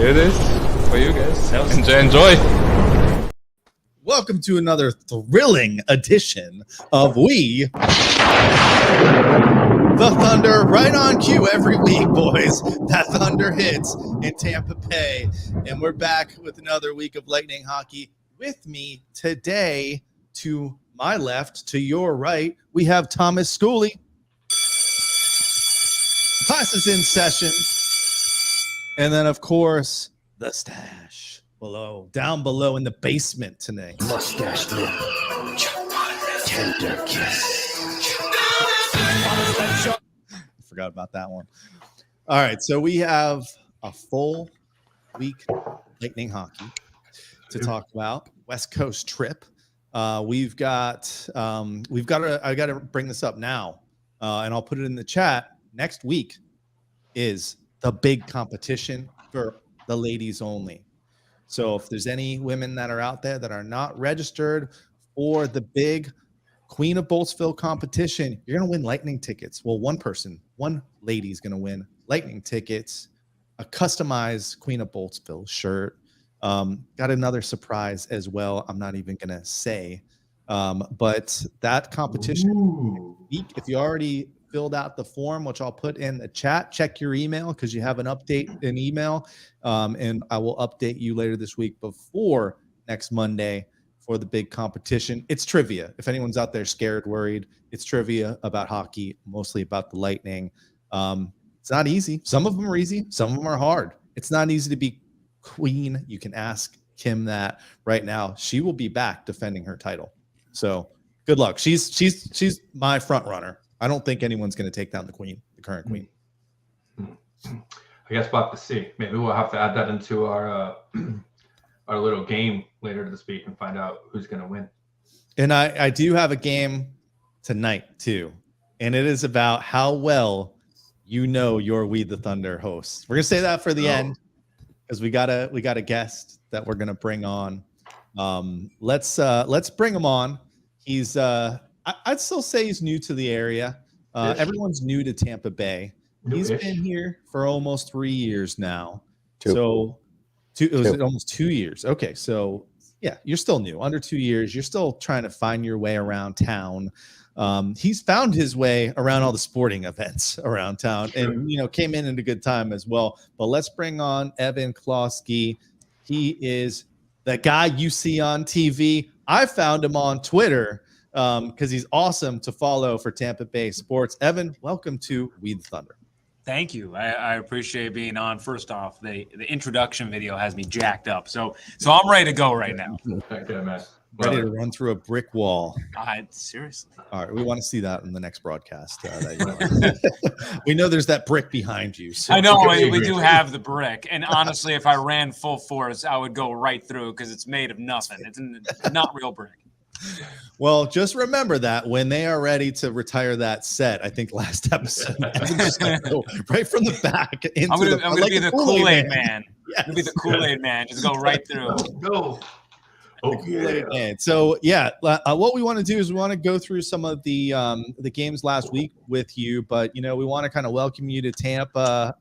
Here it is for you guys. Enjoy. Welcome to another thrilling edition of We the Thunder, right on cue every week, boys. That Thunder hits in Tampa Bay, and we're back with another week of Lightning Hockey. With me today, to my left, to your right, we have Thomas Schooley. Class is in session. And then, of course, the stash down below in the basement tonight. Mustache lip, tender kiss. Forgot about that one. All right, so we have a full week Lightning Hockey to talk about. West Coast trip. I got to bring this up now, and I'll put it in the chat. Next week is the big competition for the ladies only. So if there's any women that are out there that are not registered for the big Queen of Boltsville competition, you're going to win Lightning tickets. Well, one lady's going to win Lightning tickets, a customized Queen of Boltsville shirt. Got another surprise as well. I'm not even going to say. But that competition, if you already filled out the form, which I'll put in the chat, check your email because you have an update in email. And I will update you later this week before next Monday for the big competition. It's trivia. If anyone's out there scared, worried, it's trivia about hockey, mostly about the Lightning. It's not easy. Some of them are easy. Some of them are hard. It's not easy to be queen. You can ask Kim that right now. She will be back defending her title. So good luck. She's my front runner. I don't think anyone's going to take down the current queen. I guess we'll have to see. Maybe we'll have to add that into our our little game later this week and find out who's going to win. And I do have a game tonight too, and it is about how well you know your We the Thunder hosts. We're gonna say that for the end because we got a guest that we're gonna bring on. Let's bring him on. He's I'd still say he's new to the area. Everyone's new to Tampa Bay. He's been here for almost 3 years now. Almost 2 years. Okay, so yeah, you're still new. Under 2 years, you're still trying to find your way around town. He's found his way around all the sporting events around town, and came in at a good time as well. But let's bring on Evan Closky. He is the guy you see on TV. I found him on Twitter because he's awesome to follow for Tampa Bay sports. Evan, welcome to We the Thunder. Thank you. I appreciate being on. First off, the introduction video has me jacked up. So I'm ready to go right now. Okay, man. Ready to run through a brick wall. Seriously. All right. We want to see that in the next broadcast. We know there's that brick behind you. So. I know we do have the brick. And honestly, if I ran full force, I would go right through because it's made of nothing. It's not real brick. Well, just remember that when they are ready to retire that set, I think last episode, just gonna go right from the back into I'm gonna be the Kool-Aid man. Yes. I'm gonna be the Kool-Aid man. Just go right through. Go. Okay. So yeah, what we want to do is we want to go through some of the games last week with you, but we want to kind of welcome you to Tampa.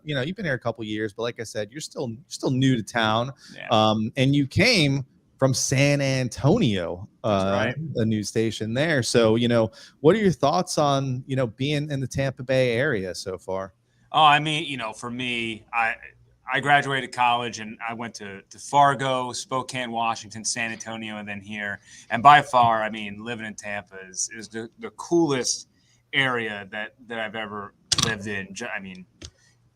You've been here a couple years, but like I said, you're still new to town. Yeah. And you came from San Antonio, right. A news station there. So, what are your thoughts on, being in the Tampa Bay area so far? Oh, I mean, for me, I graduated college and I went to Fargo, Spokane, Washington, San Antonio, and then here. And by far, I mean, living in Tampa is the coolest area that I've ever lived in. I mean,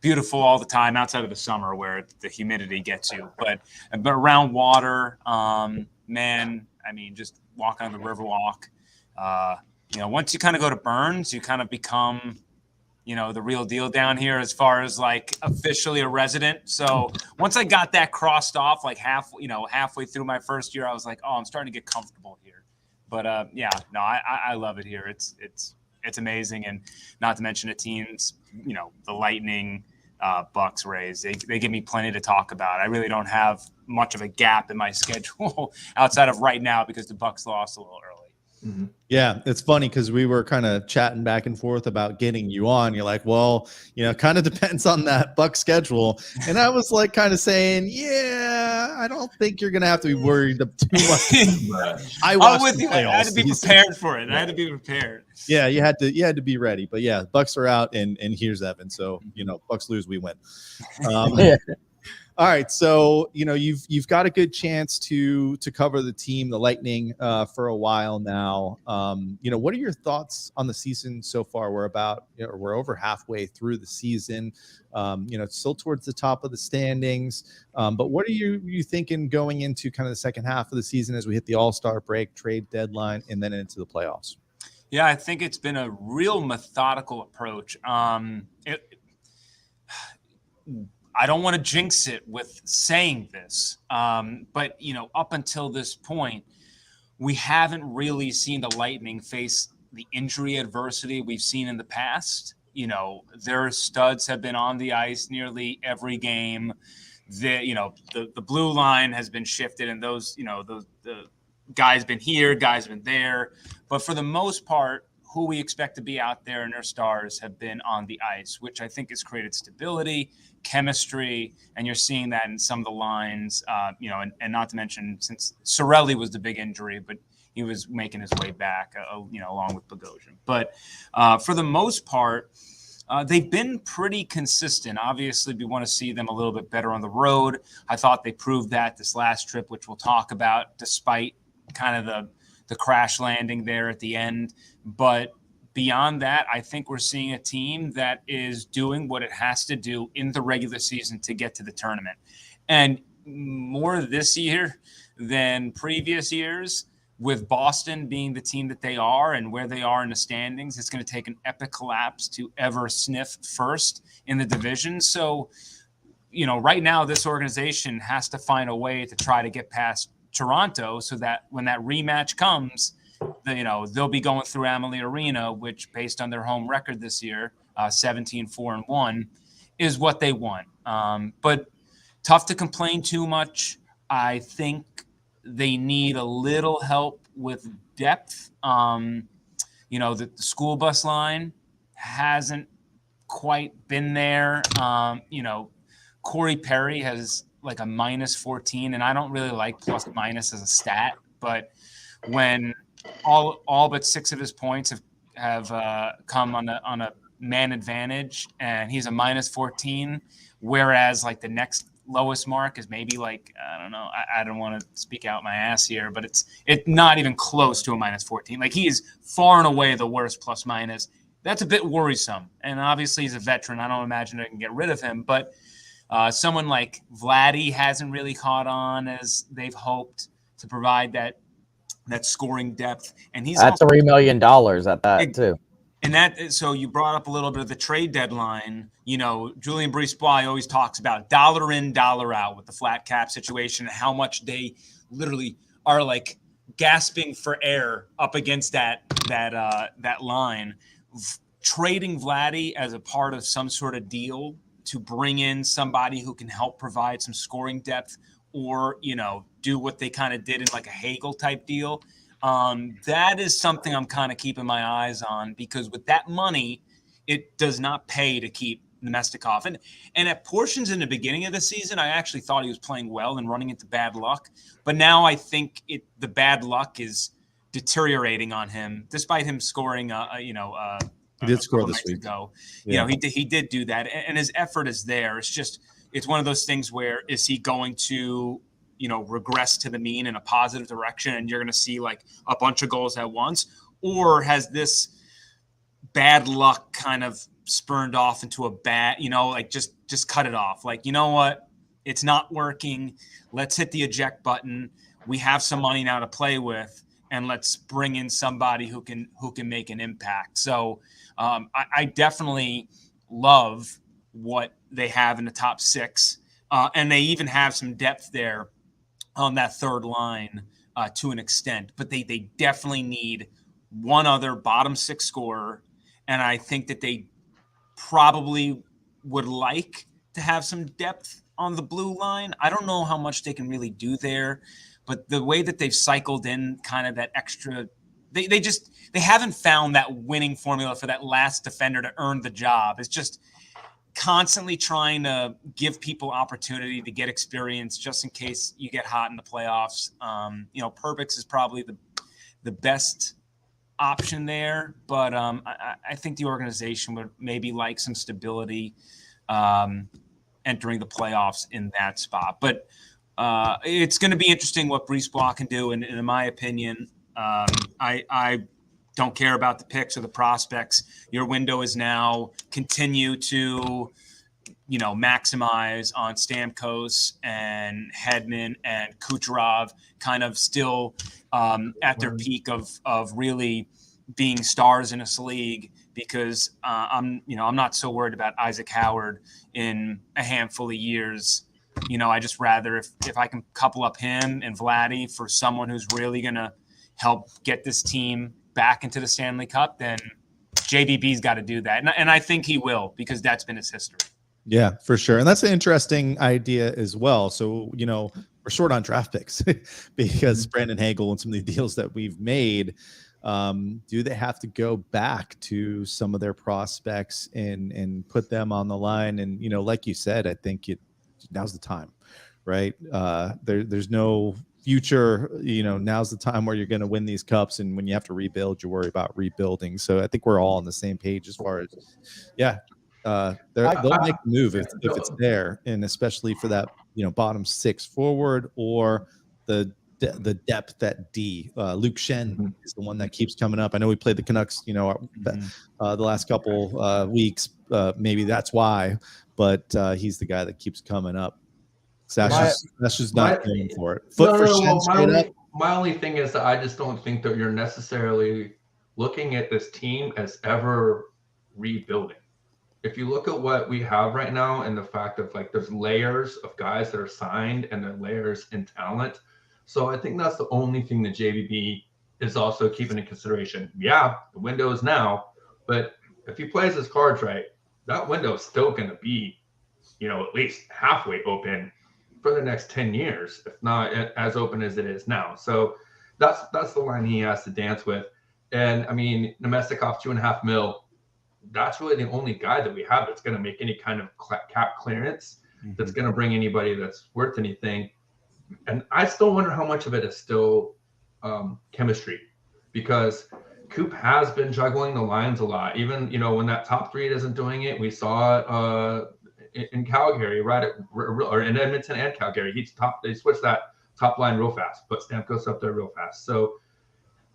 beautiful all the time outside of the summer where the humidity gets you, but around water, man, I mean, just walking on the Riverwalk, once you kind of go to Burns, you kind of become, the real deal down here as far as like officially a resident. So once I got that crossed off, like halfway through my first year, I was like, oh, I'm starting to get comfortable here. But I love it here. It's amazing. And not to mention the teams, the Lightning, Bucks, Rays, they give me plenty to talk about. I really don't have much of a gap in my schedule outside of right now because the Bucks lost a little early. Yeah, it's funny because we were kind of chatting back and forth about getting you on. You're like, well, kind of depends on that Buck schedule. And I was like kind of saying, yeah, I don't think you're going to have to be worried too much. I watched the playoffs. I had to be prepared for it. I had to be prepared. Yeah, you had to be ready. But yeah, Bucks are out and here's Evan. So, Bucks lose, we win. All right, so you've got a good chance to cover the team, the Lightning, for a while now. What are your thoughts on the season so far? We're over halfway through the season. It's still towards the top of the standings. But what are you thinking going into kind of the second half of the season as we hit the All-Star break, trade deadline, and then into the playoffs? Yeah, I think it's been a real methodical approach. I don't want to jinx it with saying this, but, up until this point, we haven't really seen the Lightning face the injury adversity we've seen in the past. Their studs have been on the ice nearly every game. The blue line has been shifted, and the guys been here, guys been there. But for the most part, who we expect to be out there and their stars have been on the ice, which I think has created stability, chemistry, and you're seeing that in some of the lines, and not to mention, since Cirelli was the big injury, but he was making his way back, along with Bogosian. But for the most part, they've been pretty consistent. Obviously, we want to see them a little bit better on the road. I thought they proved that this last trip, which we'll talk about, despite kind of the crash landing there at the end. But beyond that, I think we're seeing a team that is doing what it has to do in the regular season to get to the tournament. And more this year than previous years, with Boston being the team that they are and where they are in the standings, it's going to take an epic collapse to ever sniff first in the division. So, right now this organization has to find a way to try to get past Toronto so that when that rematch comes, they'll be going through Amalie Arena, which based on their home record this year, 17-4-1, is what they want. But tough to complain too much. I think they need a little help with depth. The school bus line hasn't quite been there. Corey Perry has like a -14, and I don't really like plus minus as a stat, but when all but 6 of his points have come on a man advantage, and he's a -14, whereas like the next lowest mark is maybe like, I don't know, I don't want to speak out my ass here, but it's not even close to a -14. Like, he is far and away the worst plus minus. That's a bit worrisome, and obviously he's a veteran. I don't imagine I can get rid of him, but someone like Vladdy hasn't really caught on as they've hoped to provide that scoring depth. And that's $3 million at that too. And so you brought up a little bit of the trade deadline. Julien Brisebois always talks about dollar in, dollar out with the flat cap situation, and how much they literally are like gasping for air up against that line. Trading Vladdy as a part of some sort of deal to bring in somebody who can help provide some scoring depth, or, do what they kind of did in like a Hagel type deal. That is something I'm kind of keeping my eyes on, because with that money, it does not pay to keep Nemestikov. And at portions in the beginning of the season, I actually thought he was playing well and running into bad luck. But now I think the bad luck is deteriorating on him, despite him scoring, he did score this week. Yeah. He did do that, and his effort is there. It's one of those things where, is he going to, regress to the mean in a positive direction, and you're going to see like a bunch of goals at once, or has this bad luck kind of spurned off into a bad, just cut it off? Like, you know what? It's not working. Let's hit the eject button. We have some money now to play with, and let's bring in somebody who can make an impact. So I definitely love what they have in the top 6. And they even have some depth there on that third line to an extent. But they definitely need one other bottom 6 scorer. And I think that they probably would like to have some depth on the blue line. I don't know how much they can really do there. But the way that they've cycled in kind of that extra they haven't found that winning formula for that last defender to earn the job. It's just constantly trying to give people opportunity to get experience just in case you get hot in the playoffs. Perbix is probably the best option there, but I think the organization would maybe like some stability entering the playoffs in that spot. But it's going to be interesting what Brisebois can do, and in my opinion, I don't care about the picks or the prospects. Your window is now continue to, maximize on Stamkos and Hedman and Kucherov, kind of still at their peak of really being stars in this league. Because I'm not so worried about Isaac Howard in a handful of years. I just rather if I can couple up him and Vladdy for someone who's really going to help get this team back into the Stanley Cup, then JBB's got to do that. And I think he will, because that's been his history. Yeah, for sure. And that's an interesting idea as well. So, we're short on draft picks because Brandon Hagel and some of the deals that we've made, do they have to go back to some of their prospects and put them on the line? And, like you said, I think now's the time, right? There's no future, now's the time where you're going to win these cups. And when you have to rebuild, you worry about rebuilding. So I think we're all on the same page as far as, they'll make a move if it's there. And especially for that, bottom six forward or the depth at D. Luke Shen is the one that keeps coming up. I know we played the Canucks, the last couple weeks. Maybe that's why, but he's the guy that keeps coming up. So that's just not going for it. My only thing is that I just don't think that you're necessarily looking at this team as ever rebuilding. If you look at what we have right now and the fact of there's layers of guys that are signed and then layers in talent. So I think that's the only thing that JVB is also keeping in consideration. Yeah, the window is now, but if he plays his cards right, that window is still going to be, at least halfway open for the next 10 years, if not as open as it is now. So that's the line he has to dance with. And I mean, Nemestikov, $2.5 million. That's really the only guy that we have that's going to make any kind of cap clearance, that's going to bring anybody that's worth anything. And I still wonder how much of it is still chemistry, because Coop has been juggling the lines a lot. Even, when that top three isn't doing it, we saw in Calgary, or in Edmonton and Calgary, they switched that top line real fast, put Stamkos up there real fast. So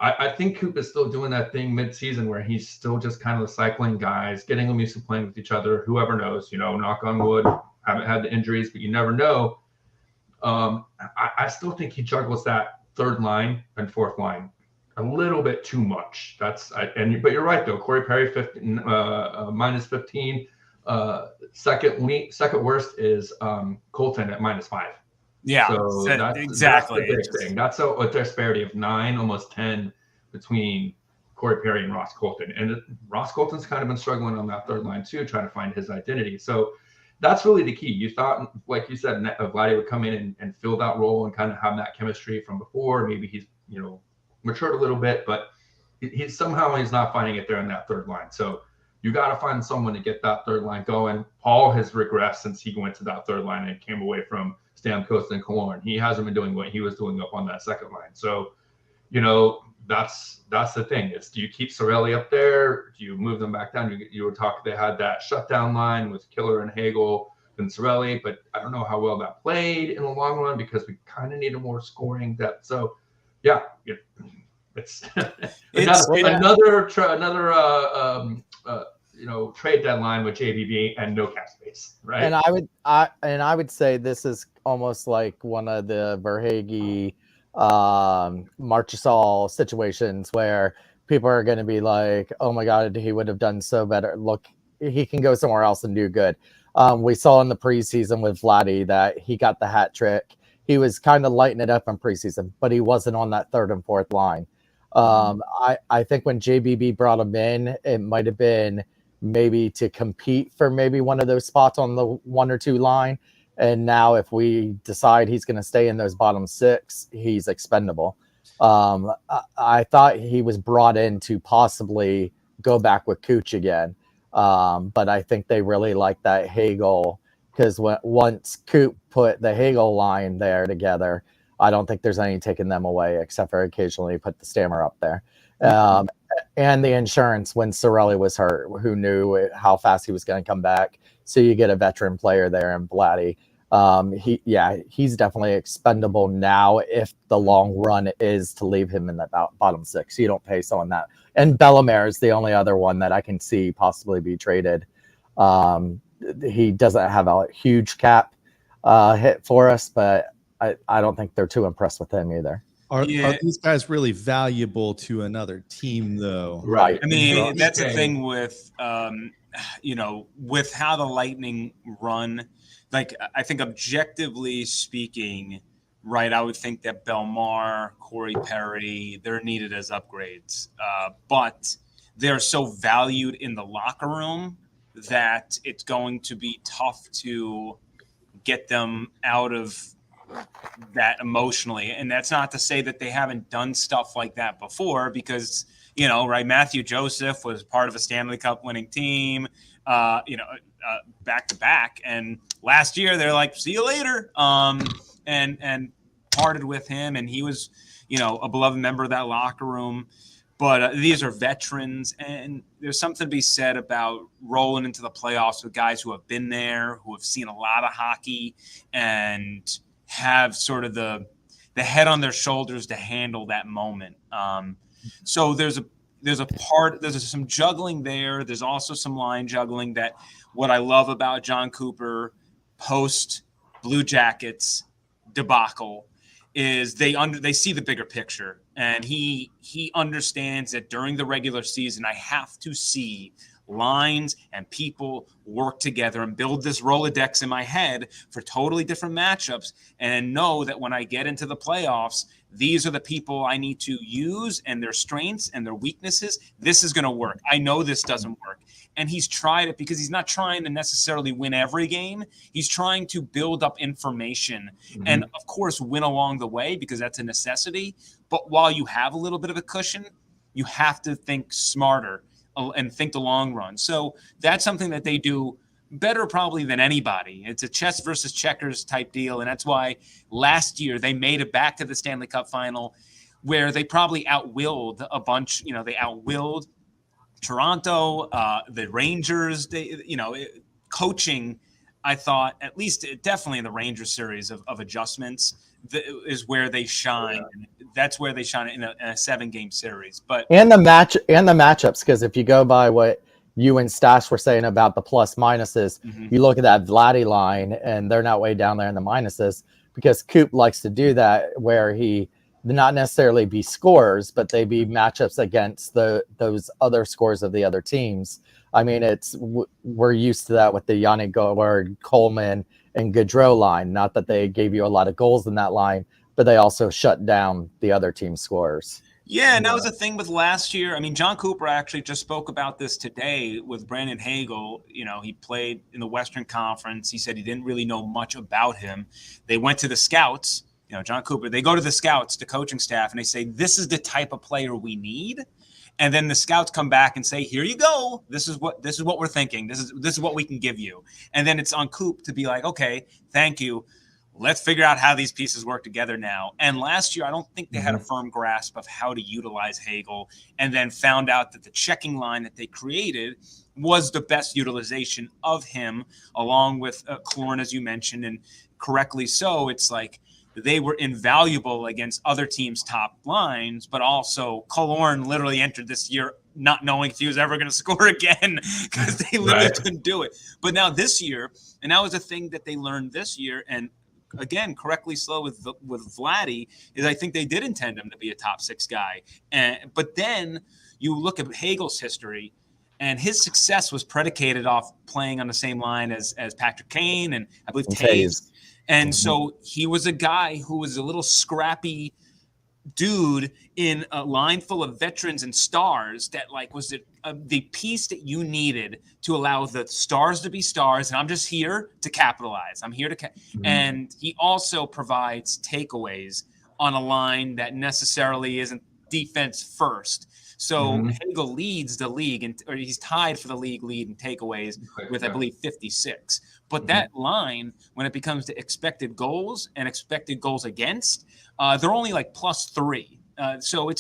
I think Coop is still doing that thing mid-season where he's still just kind of cycling guys, getting them used to playing with each other. Whoever knows, knock on wood, haven't had the injuries, but you never know. I still think he juggles that third line and fourth line a little bit too much. But you're right though. Corey Perry, minus 15. Second worst is Colton at -5. Yeah, so exactly. That's the big thing. That's a disparity of 9, almost 10 between Corey Perry and Ross Colton. And Ross Colton's kind of been struggling on that third line too, trying to find his identity. So that's really the key. You thought, like you said, Vladdy would come in and fill that role and kind of have that chemistry from before. Maybe he's, matured a little bit, but he's not finding it there in that third line. So you got to find someone to get that third line going. Paul has regressed since he went to that third line and came away from Stamkos and Killorn. He hasn't been doing what he was doing up on that second line. So, that's the thing. Do you keep Cirelli up there? Do you move them back down? You were talking, they had that shutdown line with Killer and Hagel and Cirelli, but I don't know how well that played in the long run because we kind of needed more scoring depth. So, yeah, it's another trade deadline with JVB and no cap space, right? And I would say this is almost like one of the Verhaeghe Marchessault situations where people are going to be like, oh my God, he would have done so better. Look, he can go somewhere else and do good. We saw in the preseason with Vladdy that he got the hat trick. He was kind of lighting it up in preseason, but he wasn't on that third and fourth line. I think when JBB brought him in, it might have been maybe to compete for maybe one of those spots on the 1 or 2 line. And now if we decide he's going to stay in those bottom 6, he's expendable. I thought he was brought in to possibly go back with Cooch again. But I think they really like that Hagel, because once Coop put the Hagel line there together, I don't think there's any taking them away, except for occasionally put the Stammer up there. And the insurance when Cirelli was hurt, who knew how fast he was going to come back. So you get a veteran player there in Vladdy. He's definitely expendable now if the long run is to leave him in that bottom six. You don't pay someone that. And Bellemare is the only other one that I can see possibly be traded. He doesn't have a huge cap hit for us, but I don't think they're too impressed with him either. Are these guys really valuable to another team, though? Right. I mean, that's the thing with, with how the Lightning run. Like, I think objectively speaking, right, I would think that Bellemare, Corey Perry, they're needed as upgrades. But they're so valued in the locker room that it's going to be tough to get them out of that emotionally. And that's not to say that they haven't done stuff like that before, because, right, Matthew Joseph was part of a Stanley Cup winning team, back to back. And last year they're like, see you later. And parted with him. And he was, a beloved member of that locker room. But these are veterans, and there's something to be said about rolling into the playoffs with guys who have been there, who have seen a lot of hockey, and have sort of the head on their shoulders to handle that moment. So there's some juggling there. There's also some line juggling. That what I love about John Cooper post Blue Jackets debacle is they see the bigger picture, and he understands that during the regular season I have to see lines and people work together and build this Rolodex in my head for totally different matchups, and know that when I get into the playoffs, these are the people I need to use and their strengths and their weaknesses. This is going to work. I know this doesn't work. And he's tried it because he's not trying to necessarily win every game. He's trying to build up information and, of course, win along the way, because that's a necessity. But while you have a little bit of a cushion, you have to think smarter and think the long run. So that's something that they do better probably than anybody. It's a chess versus checkers type deal. And that's why last year they made it back to the Stanley Cup final, where they probably outwilled a bunch. They outwilled Toronto, the Rangers. Coaching, I thought, at least definitely in the Rangers series of adjustments, is where they shine. Yeah. That's where they shine in a 7-game series. But and the matchups, because if you go by what you and Stash were saying about the plus minuses, you look at that Vladdy line, and they're not way down there in the minuses, because Coop likes to do that, where he not necessarily be scorers, but they be matchups against those other scores of the other teams. I mean, we're used to that with the Yannick Gourde, Coleman, and Gaudreau line. Not that they gave you a lot of goals in that line, but they also shut down the other team's scorers. Yeah, and that was the thing with last year. I mean, John Cooper actually just spoke about this today with Brandon Hagel. He played in the Western Conference. He said he didn't really know much about him. They went to the scouts. John Cooper, they go to the scouts, the coaching staff, and they say, this is the type of player we need. And then the scouts come back and say, here you go. This is what we're thinking. This is what we can give you. And then it's on Coop to be like, okay, thank you. Let's figure out how these pieces work together now. And last year, I don't think they had a firm grasp of how to utilize Hagel, and then found out that the checking line that they created was the best utilization of him, along with Killorn, as you mentioned, and correctly so. It's like they were invaluable against other teams' top lines, but also Killorn literally entered this year not knowing if he was ever going to score again, because they literally couldn't do it. But now this year, and that was a thing that they learned this year, and again, correctly slow with Vladdy, is I think they did intend him to be a top 6 guy. But then you look at Hagel's history, and his success was predicated off playing on the same line as Patrick Kane and I believe Taves. And so he was a guy who was a little scrappy dude in a line full of veterans and stars that was the piece that you needed to allow the stars to be stars. And I'm just here to capitalize. I'm here to and he also provides takeaways on a line that necessarily isn't defense first. So Hagel leads the league, or he's tied for the league lead in takeaways with, I believe, 56. But that line, when it becomes to expected goals and expected goals against, they're only like +3. So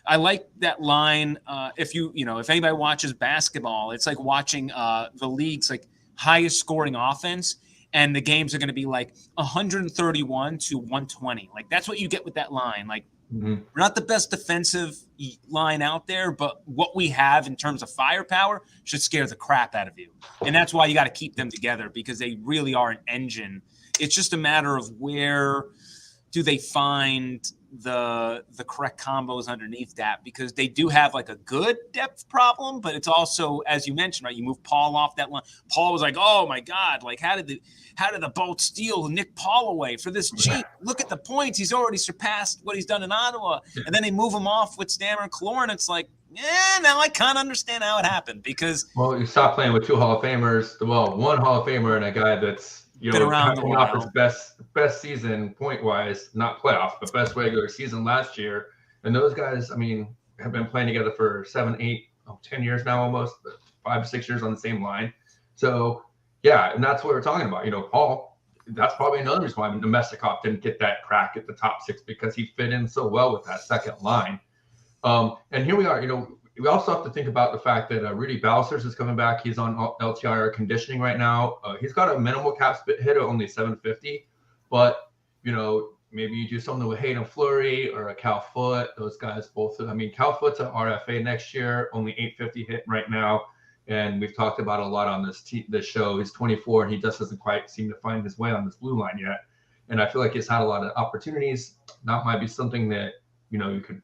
I like that line. If anybody watches basketball, it's like watching the league's like highest scoring offense, and the games are going to be like 131 to 120. Like that's what you get with that line. Like we're not the best defensive line out there, but what we have in terms of firepower should scare the crap out of you. And that's why you got to keep them together, because they really are an engine. It's just a matter of where do they find the correct combos underneath that, because they do have like a good depth problem, but it's also, as you mentioned, right, you move Paul off that line. Paul was like, oh my God, like how did the Bolts steal Nick Paul away for this cheap? Look at the points. He's already surpassed what he's done in Ottawa. And then they move him off with Stammer and Killorn. It's like, now I can't understand how it happened, because you stop playing with 2 Hall of Famers. Well, 1 Hall of Famer and a guy that's been around the off his best season point wise, not playoff, but best regular season last year. And those guys, I mean, have been playing together for 7, 8, 10 years now, almost 5, 6 years on the same line. So yeah, and that's what we're talking about. Paul, that's probably another reason why Nemestikov didn't get that crack at the top 6, because he fit in so well with that second line. And here we are. We also have to think about the fact that Rudy Balcers is coming back. He's on LTIR conditioning right now. He's got a minimal cap hit of only 750, but maybe you do something with Hayden Fleury or a Cal Foote. Those guys both. I mean, Cal Foote's an RFA next year, only 850 hit right now, and we've talked about a lot on this show. He's 24 and he just doesn't quite seem to find his way on this blue line yet. And I feel like he's had a lot of opportunities. That might be something that you could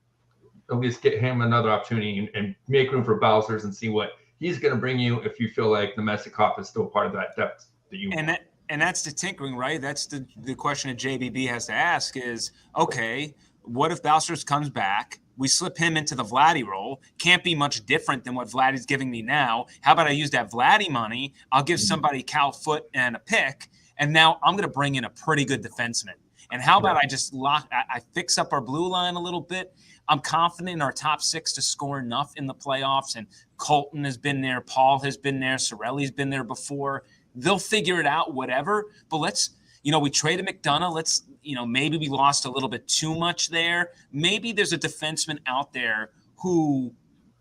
at least get him another opportunity and make room for Balcers and see what he's going to bring you if you feel like Nemestikov is still part of that depth that you want. And that's the tinkering, right? That's the question that JBB has to ask is, okay, what if Balcers comes back? We slip him into the Vladdy role. Can't be much different than what Vladdy's giving me now. How about I use that Vladdy money? I'll give somebody Cal Foote and a pick, and now I'm going to bring in a pretty good defenseman. And how about I just I fix up our blue line a little bit? I'm confident in our top 6 to score enough in the playoffs. And Colton has been there. Paul has been there. Cirelli's been there before. They'll figure it out, whatever. But let's, we traded McDonough. Let's, maybe we lost a little bit too much there. Maybe there's a defenseman out there who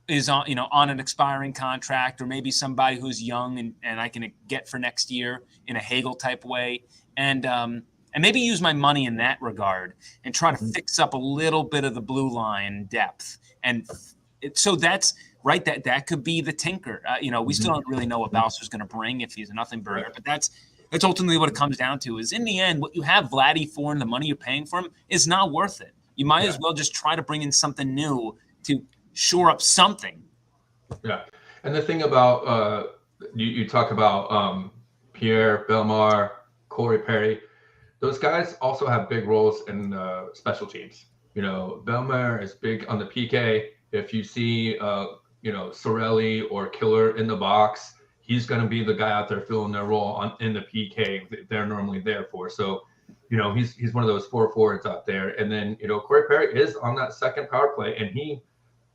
is on, on an expiring contract, or maybe somebody who's young and I can get for next year in a Hagel type way. And maybe use my money in that regard and try to fix up a little bit of the blue line depth. And so that's right. That could be the tinker. We still don't really know what Balcer's going to bring if he's a nothing burger, but that's ultimately what it comes down to. Is in the end, what you have Vladdy for and the money you're paying for him is not worth it. You might as well just try to bring in something new to shore up something. Yeah, and the thing about you talk about Pierre Bellemare, Corey Perry. Those guys also have big roles in special teams. Bellemare is big on the PK. If you see, Cirelli or Killer in the box, he's going to be the guy out there filling their role in the PK that they're normally there for. So, he's one of those 4 forwards out there. And then, Corey Perry is on that second power play, and he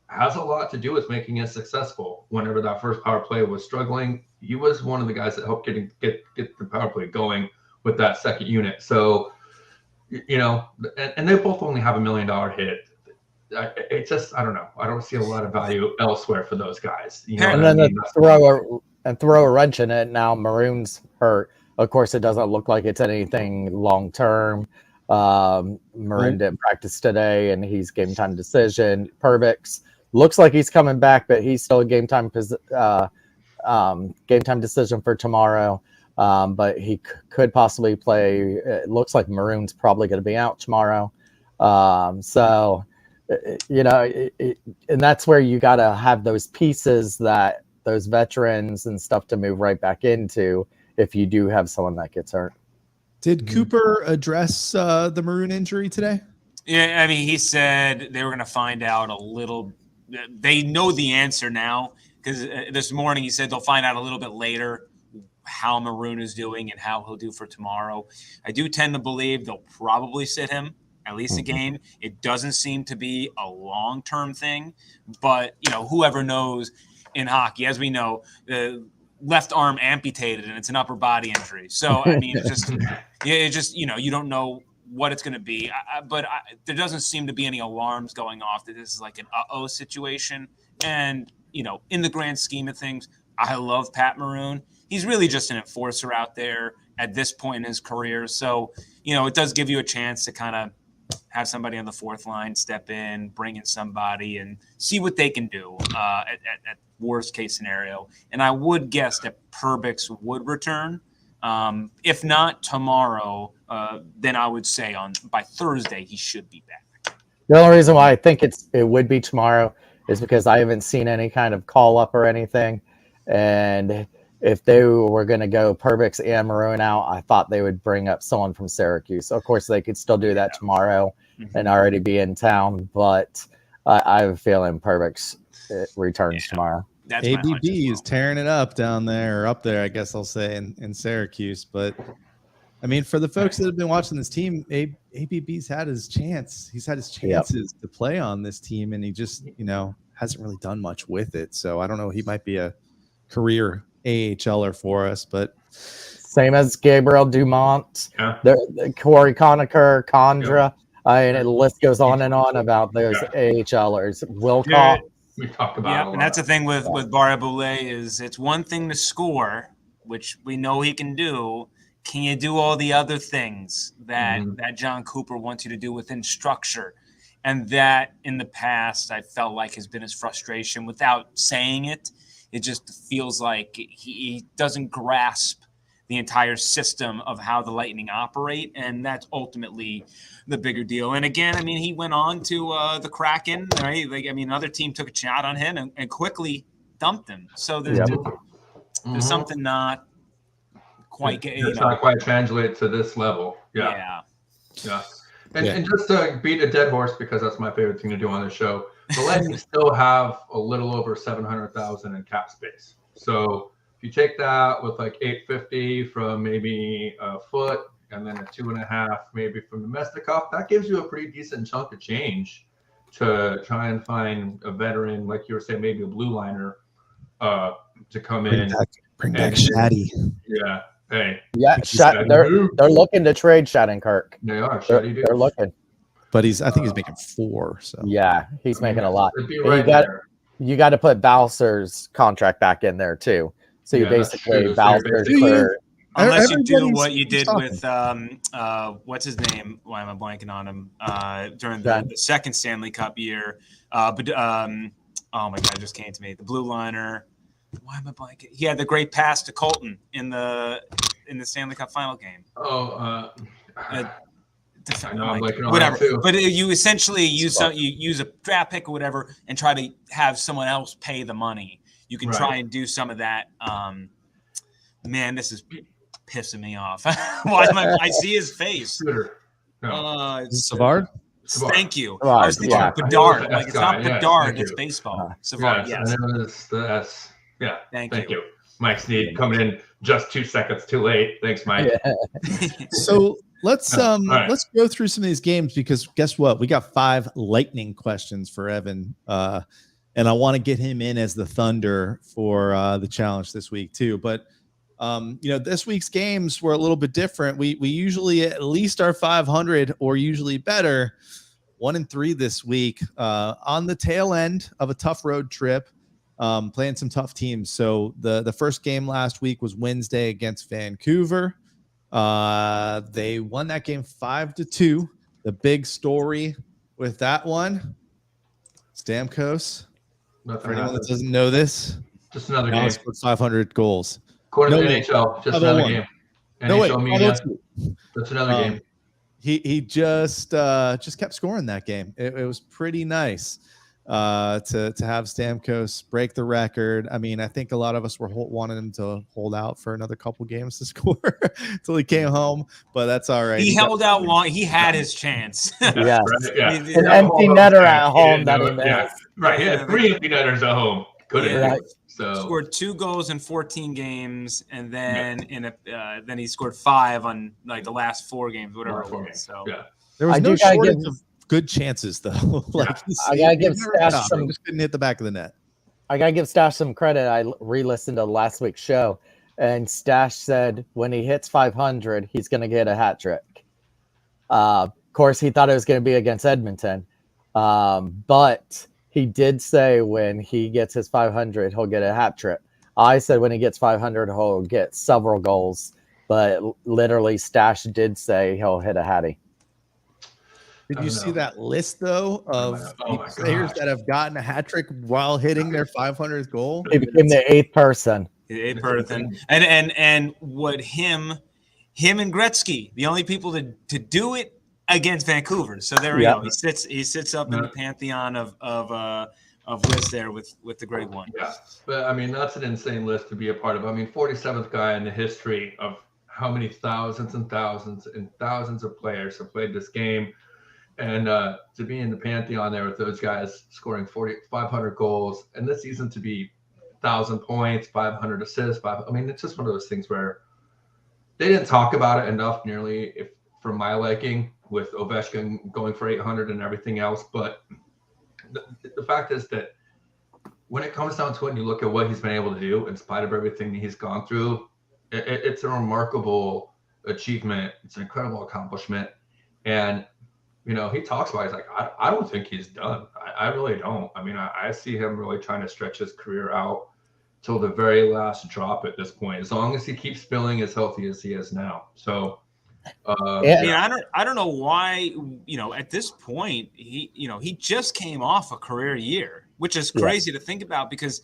has a lot to do with making it successful. Whenever that first power play was struggling, he was one of the guys that helped get the power play going with that second unit. So, and they both only have $1 million hit. It's just, I don't know. I don't see a lot of value elsewhere for those guys. And then throw a wrench in it. Now Maroon's hurt. Of course, it doesn't look like it's anything long term. Maroon didn't practice today, and he's game time decision. Perbix looks like he's coming back, but he's still a game time decision for tomorrow. But he could possibly play. It looks like Maroon's probably going to be out tomorrow. And that's where you got to have those pieces, that those veterans and stuff to move right back into if you do have someone that gets hurt. Did Cooper address the Maroon injury today? Yeah, I mean, he said they were going to find out a little. They know the answer now, because this morning he said they'll find out a little bit later how Maroon is doing and how he'll do for tomorrow. I do tend to believe they'll probably sit him at least a game. It doesn't seem to be a long-term thing, but whoever knows in hockey, as we know, the left arm amputated and it's an upper body injury. So I mean, it just you don't know what it's going to be. But there doesn't seem to be any alarms going off that this is like an uh-oh situation. And in the grand scheme of things, I love Pat Maroon. He's really just an enforcer out there at this point in his career. So, it does give you a chance to kind of have somebody on the fourth line step in, bring in somebody and see what they can do at worst case scenario. And I would guess that Perbix would return. If not tomorrow, then I would say by Thursday, he should be back. The only reason why I think it would be tomorrow is because I haven't seen any kind of call up or anything. And if they were going to go Perbix and Maroon out, I thought they would bring up someone from Syracuse. Of course, they could still do that tomorrow and already be in town. But I have a feeling Perbix returns tomorrow. That's ABB is tearing it up down there, or up there, I guess I'll say, in Syracuse. But, I mean, for the folks that have been watching this team, ABB's had his chance. He's had his chances to play on this team, and he just, hasn't really done much with it. So I don't know. He might be a career AHLer for us, but same as Gabriel Dumont, Corey Conacher, Condra, and the list goes on and on about those AHLers. Wilcox. We talked about and that's the thing with Barre-Boulet is it's one thing to score, which we know he can do. Can you do all the other things that John Cooper wants you to do within structure? And that in the past, I felt like has been his frustration without saying it. It just feels like he doesn't grasp the entire system of how the Lightning operate, and that's ultimately the bigger deal. And again, I mean, he went on to the Kraken, right? Like, I mean, another team took a shot on him and quickly dumped him. So there's something not quite it's not quite translate to this level. Yeah. And just to beat a dead horse, because that's my favorite thing to do on the show, the Lightning still have a little over 700,000 in cap space. So if you take that with like 850 from maybe a foot and then a 2.5 maybe from the Mestikov, that gives you a pretty decent chunk of change to try and find a veteran, like you were saying, maybe a blue liner to come in. Bring back Shaddy. Yeah. Hey. Yeah, they're looking to trade Shattenkirk. They are. They're looking. But I think he's making 4. So he's making a lot. You got to put Balser's contract back in there too. So you basically Balser's for. Unless you do what you did with what's his name? Why am I blanking on him? During the second Stanley Cup year. Oh my God, it just came to me. The blue liner. Why am I blanking? He had the great pass to Colton in the Stanley Cup final game. Whatever. But you essentially use a draft pick or whatever and try to have someone else pay the money. You can try and do some of that. Man, this is pissing me off. I see his face. Savard? Thank you. Savard, I was thinking Bedard. Like, it's not Bedard, it's baseball. Savard, yes. Thank you. Mike Sneed coming in just 2 seconds too late. Thanks, Mike. So let's go through some of these games, because guess what? We got 5 Lightning questions for Evan. And I want to get him in as the Thunder for the challenge this week too. But this week's games were a little bit different. We usually at least are 500 or usually better. 1-3 this week on the tail end of a tough road trip, playing some tough teams. So the first game last week was Wednesday against Vancouver. They won that game 5-2. The big story with that one, Stamkos. For anyone that doesn't know this, just another game. 500 goals. According to the NHL, just another game. NHL media, that's another game. He just kept scoring that game. It was pretty nice to have Stamkos break the record. I mean, I think a lot of us were wanting him to hold out for another couple games to score until he came home, but that's all right. He held out long. He had his chance. Yeah. An empty netter at home that he missed. Right. He had 3 empty netters at home. So scored 2 goals in 14 games, and then then he scored 5 on like the last 4 games, whatever it was. So There was I no do gotta shortage give- of good chances though. Like I gotta give never Stash stopped. some. He just couldn't hit the back of the net. I gotta give Stash some credit. I re-listened to last week's show, and Stash said when he hits 500, he's gonna get a hat trick. Of course, he thought it was gonna be against Edmonton, but he did say when he gets his 500, he'll get a hat trick. I said when he gets 500, he'll get several goals, but literally, Stash did say he'll hit a hattie. Did I you don't see know. that list though of Oh my players gosh. that have gotten a hat trick while hitting their 500th goal? He became the 8th person. A person. And what him and Gretzky, the only people to do it against Vancouver. So there we Yep. go. He sits up in the pantheon of lists there with the great one. Yeah, but I mean that's an insane list to be a part of. I mean, 47th guy in the history of how many thousands and thousands and thousands of players have played this game, and to be in the pantheon there with those guys scoring 500 goals, and this season to be 1,000 points, 500 assists. I mean, it's just one of those things where they didn't talk about it enough, nearly, if for my liking, with Ovechkin going for 800 and everything else. But the fact is that when it comes down to it and you look at what he's been able to do in spite of everything that he's gone through, it's a remarkable achievement. It's an incredible accomplishment. And, you know, he talks about it. He's like, I don't think he's done. I really don't. I mean, I see him really trying to stretch his career out till the very last drop at this point, as long as he keeps feeling as healthy as he is now. So, I mean, I don't know why, you know, at this point, he just came off a career year, which is crazy to think about because,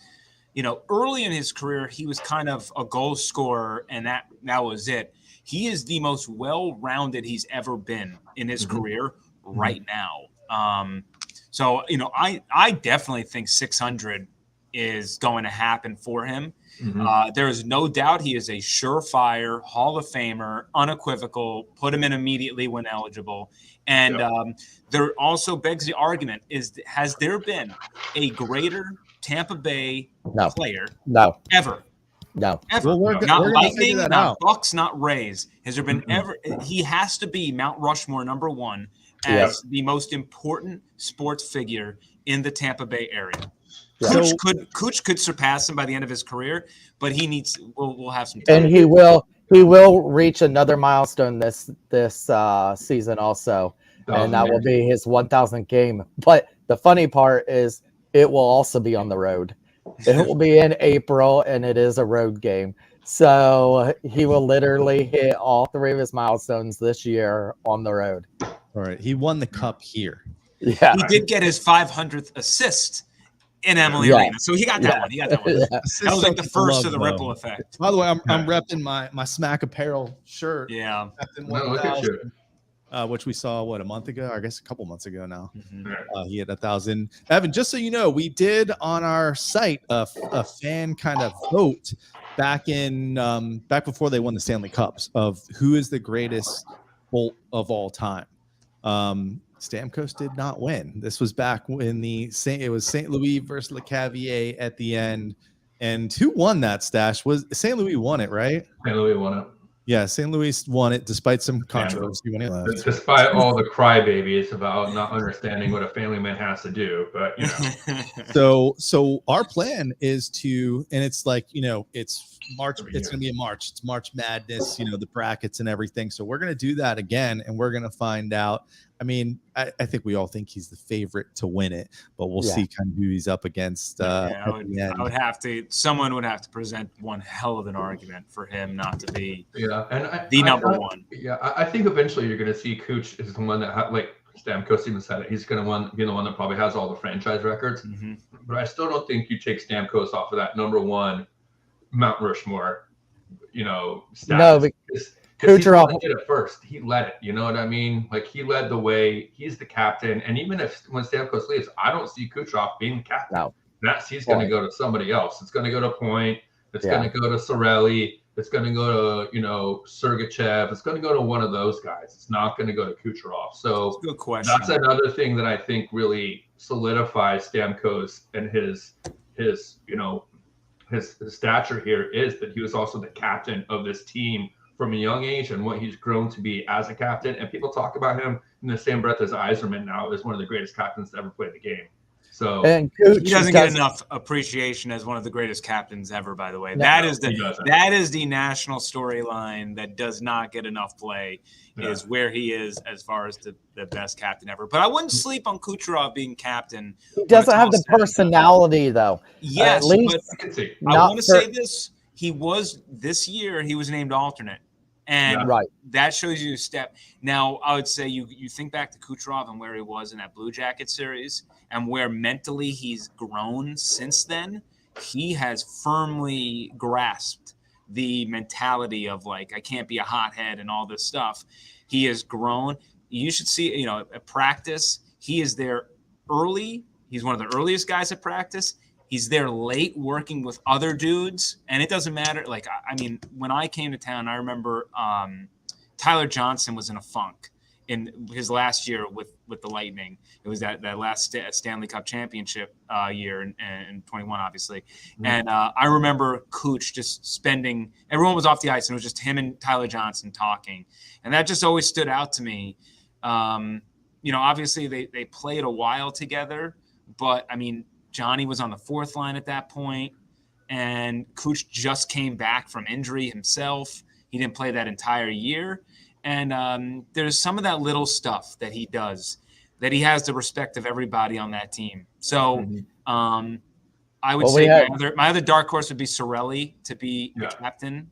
you know, early in his career, he was kind of a goal scorer and that was it. He is the most well-rounded he's ever been in his career right now. So, you know, I definitely think 600 is going to happen for him. There is no doubt he is a surefire Hall of Famer, unequivocal, put him in immediately when eligible. And there also begs the argument has there been a greater Tampa Bay player ever? No. Ever. Well, Not we're gonna figure Lightning, that not out. Bucks, not Rays. Has there been ever? He has to be Mount Rushmore #1 as the most important sports figure in the Tampa Bay area. Cooch could surpass him by the end of his career, but he needs. We'll have some time. And he will reach another milestone this season also, and that will be his 1,000th game. But the funny part is, it will also be on the road. It will be in April, and it is a road game. So he will literally hit all 3 of his milestones this year on the road. All right, he won the cup here. Yeah, He did get his 500th assist in Emily Arena, so he got that one. That was like the first of the ripple effect. By the way, I'm repping my Smack Apparel shirt. Yeah, look at you. Which we saw a month ago, or I guess a couple months ago now. He had 1,000. Evan, just so you know, we did on our site a fan kind of vote back before they won the Stanley Cups of who is the greatest Bolt of all time. Stamkos did not win. This was back when it was St. Louis versus Le Cavier at the end. And who won that, Stash? Was St. Louis won it, right? St. Louis won it. Yeah, St. Louis won it despite some controversy when he left. Despite all the crybabies about not understanding what a family man has to do, but you know. So our plan is to, and it's like, you know, it's March. It's going to be in March. It's March Madness, you know, the brackets and everything. So we're going to do that again, and we're going to find out. I mean, I think we all think he's the favorite to win it, but we'll see kind of who he's up against. Someone would have to present one hell of an argument for him not to be and the number one. Yeah, I think eventually you're going to see Cooch is the one that, like Stamkos even said it, he's going to be the one that probably has all the franchise records. But I still don't think you take Stamkos off of that #1 Mount Rushmore, you know, status. No, Because he did it first. He led it. You know what I mean? Like, he led the way. He's the captain. And even when Stamkos leaves, I don't see Kucherov being the captain. No. He's going to go to somebody else. It's going to go to Point. It's going to go to Sorelli. It's going to go to, you know, Sergachev. It's going to go to one of those guys. It's not going to go to Kucherov. So good question. That's another thing that I think really solidifies Stamkos and his you know, his stature here is that he was also the captain of this team from a young age and what he's grown to be as a captain. And people talk about him in the same breath as Yzerman now as one of the greatest captains to ever play the game. So And he doesn't get enough appreciation as one of the greatest captains ever, by the way. That is the national storyline that does not get enough play, is where he is as far as the best captain ever. But I wouldn't sleep on Kucherov being captain. He doesn't have the personality, though. Yes, at least but I want to say this. This year, he was named alternate. And that shows you a step. Now, I would say you think back to Kucherov and where he was in that Blue Jacket series and where mentally he's grown since then. He has firmly grasped the mentality of, like, I can't be a hothead and all this stuff. He has grown. You should see, at practice, he is there early. He's one of the earliest guys at practice. He's there late working with other dudes, and it doesn't matter. Like, I mean, when I came to town, I remember Tyler Johnson was in a funk in his last year with the Lightning. It was that last Stanley Cup championship year in 21, obviously. Mm-hmm. And I remember Cooch just spending – everyone was off the ice, and it was just him and Tyler Johnson talking. And that just always stood out to me. Obviously they played a while together, but, I mean – Johnny was on the fourth line at that point, and Cooch just came back from injury himself. He didn't play that entire year. And there's some of that little stuff that he does that he has the respect of everybody on that team. So I would say my other dark horse would be Cirelli to be the captain.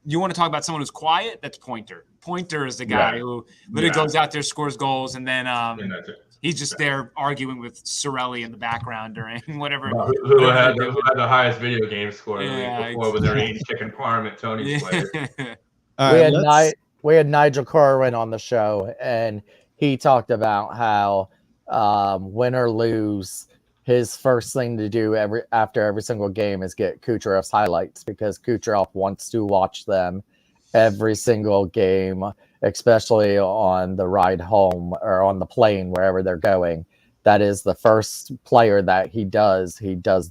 You want to talk about someone who's quiet? That's Pointer. Pointer is the guy who literally goes out there, scores goals, and then he's just there arguing with Cirelli in the background during whatever. Who had the highest video game score before with their 80 chicken parm at Tony's place. We had Nigel Corwin on the show, and he talked about how win or lose, his first thing to do after every single game is get Kucherov's highlights, because Kucherov wants to watch them every single game, especially on the ride home or on the plane, wherever they're going. That is the first player that he does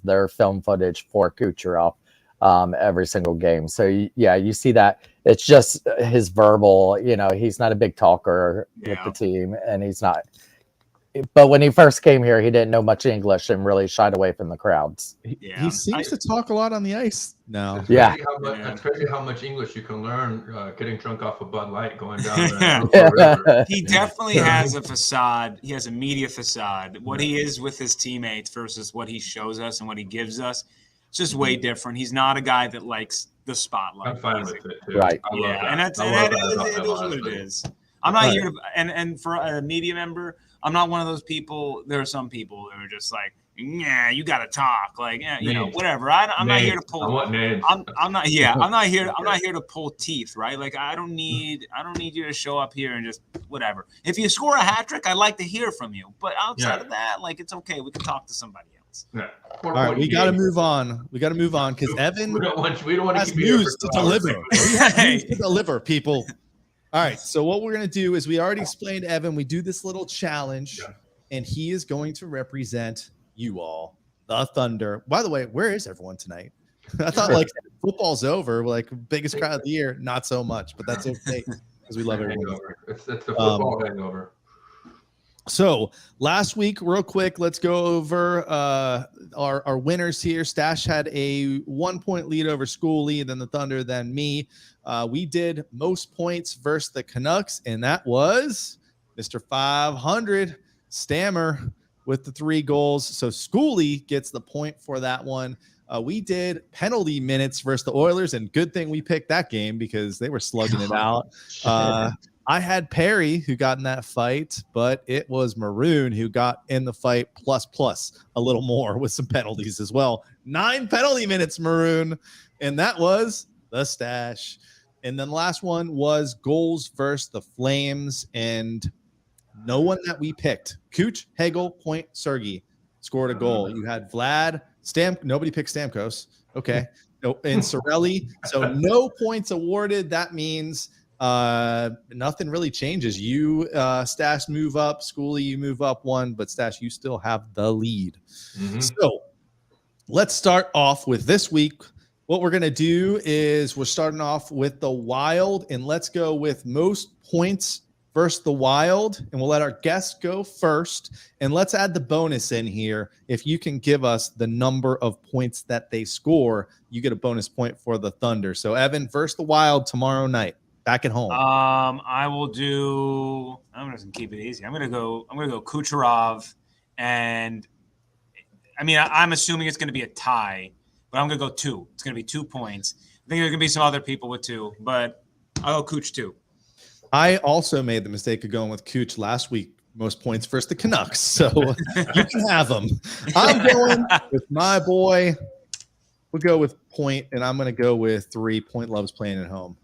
their film footage for Kucherov every single game. So you see that it's just his verbal, he's not a big talker with the team, and he's not. But when he first came here, he didn't know much English and really shied away from the crowds. He seems to talk a lot on the ice now. It's crazy how much English you can learn getting drunk off a Bud Light going down there. He definitely has a facade. He has a media facade. What he is with his teammates versus what he shows us and what he gives us, it's just way different. He's not a guy that likes the spotlight. I'm fine with it, too. Right. And it is what it is. I'm not here to – and for a media member – I'm not one of those people. There are some people that are just like, yeah, you got to talk, like, whatever. I'm not here to pull. I want names. I'm not here to pull teeth, right? Like, I don't need you to show up here and just whatever. If you score a hat trick, I'd like to hear from you. But outside of that, like, it's okay. We can talk to somebody else. Yeah. All right, we got to move on. Because Evan we don't want to has news to deliver. We have news to deliver, people. All right, so what we're going to do is we already explained to Evan, we do this little challenge, and he is going to represent you all, the Thunder. By the way, where is everyone tonight? I thought, like, football's over, like, biggest crowd of the year. Not so much, but that's okay because we love everyone. It's the football hangover. So last week, real quick, let's go over our winners here. Stash had a 1-point lead over Schooley, then the Thunder, then me. We did most points versus the Canucks, and that was Mr. 500 Stammer with the 3 goals. So Schooley gets the point for that one. We did penalty minutes versus the Oilers, and good thing we picked that game because they were slugging it out. I had Perry who got in that fight, but it was Maroon who got in the fight plus a little more with some penalties as well. 9 penalty minutes, Maroon, and that was the Stash. And then the last one was goals versus the Flames, and no one that we picked. Cooch, Hagel, Point, Sergey scored a goal. You had Vlad, nobody picked Stamkos. Okay. No, and Cirelli. So no points awarded. That means nothing really changes. You, Stash, move up. Schooley, you move up 1, but Stash, you still have the lead. So let's start off with this week. what we're going to do is we're starting off with the Wild, and let's go with most points versus the Wild, and we'll let our guests go first. And let's add the bonus in here. If you can give us the number of points that they score, you get a bonus point for the Thunder. So Evan versus the Wild tomorrow night, back at home. I will do. I'm just gonna keep it easy. I'm gonna go Kucherov, and I mean I'm assuming it's gonna be a tie, but I'm gonna go 2. It's gonna be 2 points. I think there's gonna be some other people with 2, but I'll go Kuch 2. I also made the mistake of going with Cooch last week, most points versus the Canucks. So you can have them. I'm going with my boy. We'll go with Point, and I'm going to go with 3. Point loves playing at home.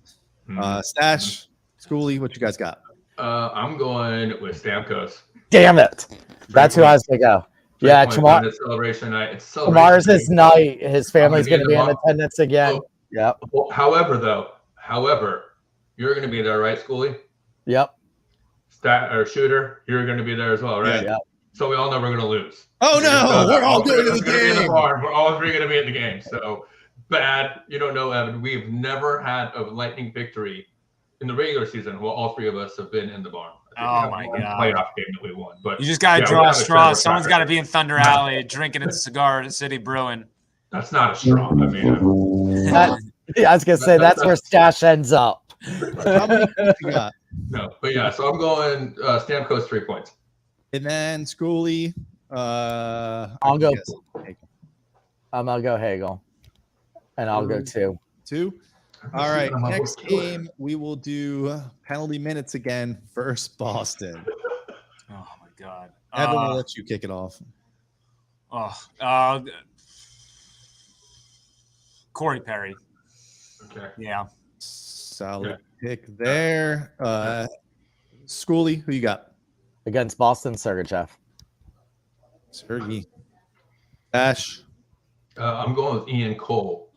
Stash, Schoolie, what you guys got? I'm going with Stamkos. Damn it. That's who I was going to go. Yeah, tomorrow. It's celebration night. It's celebration tomorrow's night. his night. His family's going to be in attendance again. Oh, yep. Well, however, you're going to be there, right, Schoolie? Yep. Shooter, you're going to be there as well, right? Yeah. So we all know we're going to lose. Oh, no. We're all going to the game. We're all 3 going to be in the game. So bad. You don't know, Evan. We've never had a Lightning victory in the regular season. Well, all 3 of us have been in the barn. Oh, my God. Playoff game that we won. But you just got to draw a straw. Someone's got to be in Thunder Alley drinking at the Cigar City Brewing. That's not a straw. I mean, I was going to say that's where Stash ends up. How many points you got? No, but yeah, so I'm going Stamkos 3 points. And then Schoolie. I'll go. I'll go Hagel. And I'll go 2. 2. All right. Next game, we will do penalty minutes again versus Boston. Oh, my God. Evan will let you kick it off. Corey Perry. Okay. Yeah. Solid pick there. Schoolie, who you got? Against Boston, Sergachev. Sergey. Ash. I'm going with Ian Cole.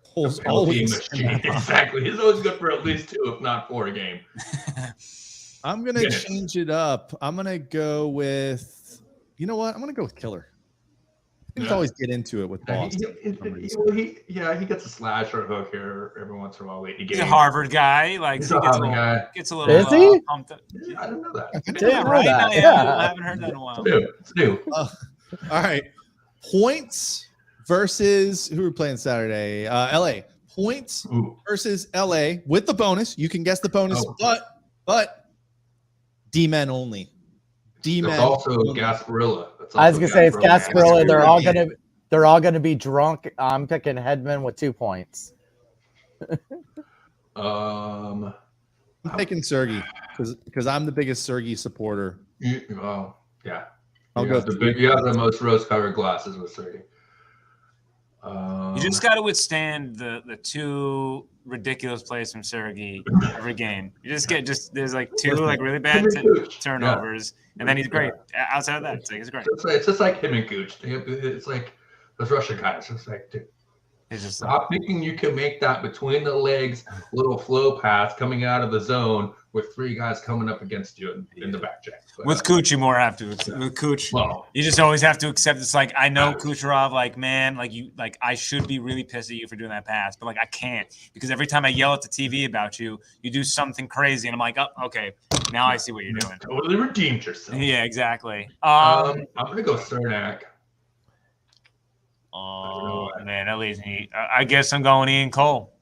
Cole's Penalty always machine. Exactly. He's always good for at least 2, if not 4 a game. I'm going to change it up. I'm going to go with, you know what? I'm going to go with Killer. I can always get into it with Boston. He gets a slash or a hook here every once in a while. He's a Harvard guy. Like he's a Harvard guy. Gets a little. Is he? Pumped up. I didn't know that. Yeah, right. that. I haven't heard that in a while. It's new. All right. Points versus who are we playing Saturday? LA. Points versus LA with the bonus. You can guess the bonus, but D-men only. D-men. It's also Gasparilla. I was gonna say it's Gasparilla. They're all gonna be drunk. I'm picking Hedman with 2 points. I'm picking Sergey because I'm the biggest Sergey supporter. Yeah. I'll go. You have the most rose-colored glasses with Sergey. You just got to withstand the 2 ridiculous plays from Sergey every game. You just there's like 2 like really bad turnovers, and then he's great. Outside of that, it's great. It's just like him and Gooch. It's like those Russian guys. It's like, dude, stop thinking you can make that between the legs little flow pass coming out of the zone with 3 guys coming up against you in the back check. With Cooch, you more have to. With Cooch, you just always have to accept. It's like, I know Kucherov, like, man, like I should be really pissed at you for doing that pass, but like I can't, because every time I yell at the TV about you, you do something crazy, and I'm like, oh, okay, now I see what you're doing. Totally redeemed yourself. Yeah, exactly. I'm gonna go Cernak. Oh man, that leaves me. I guess I'm going Ian Cole.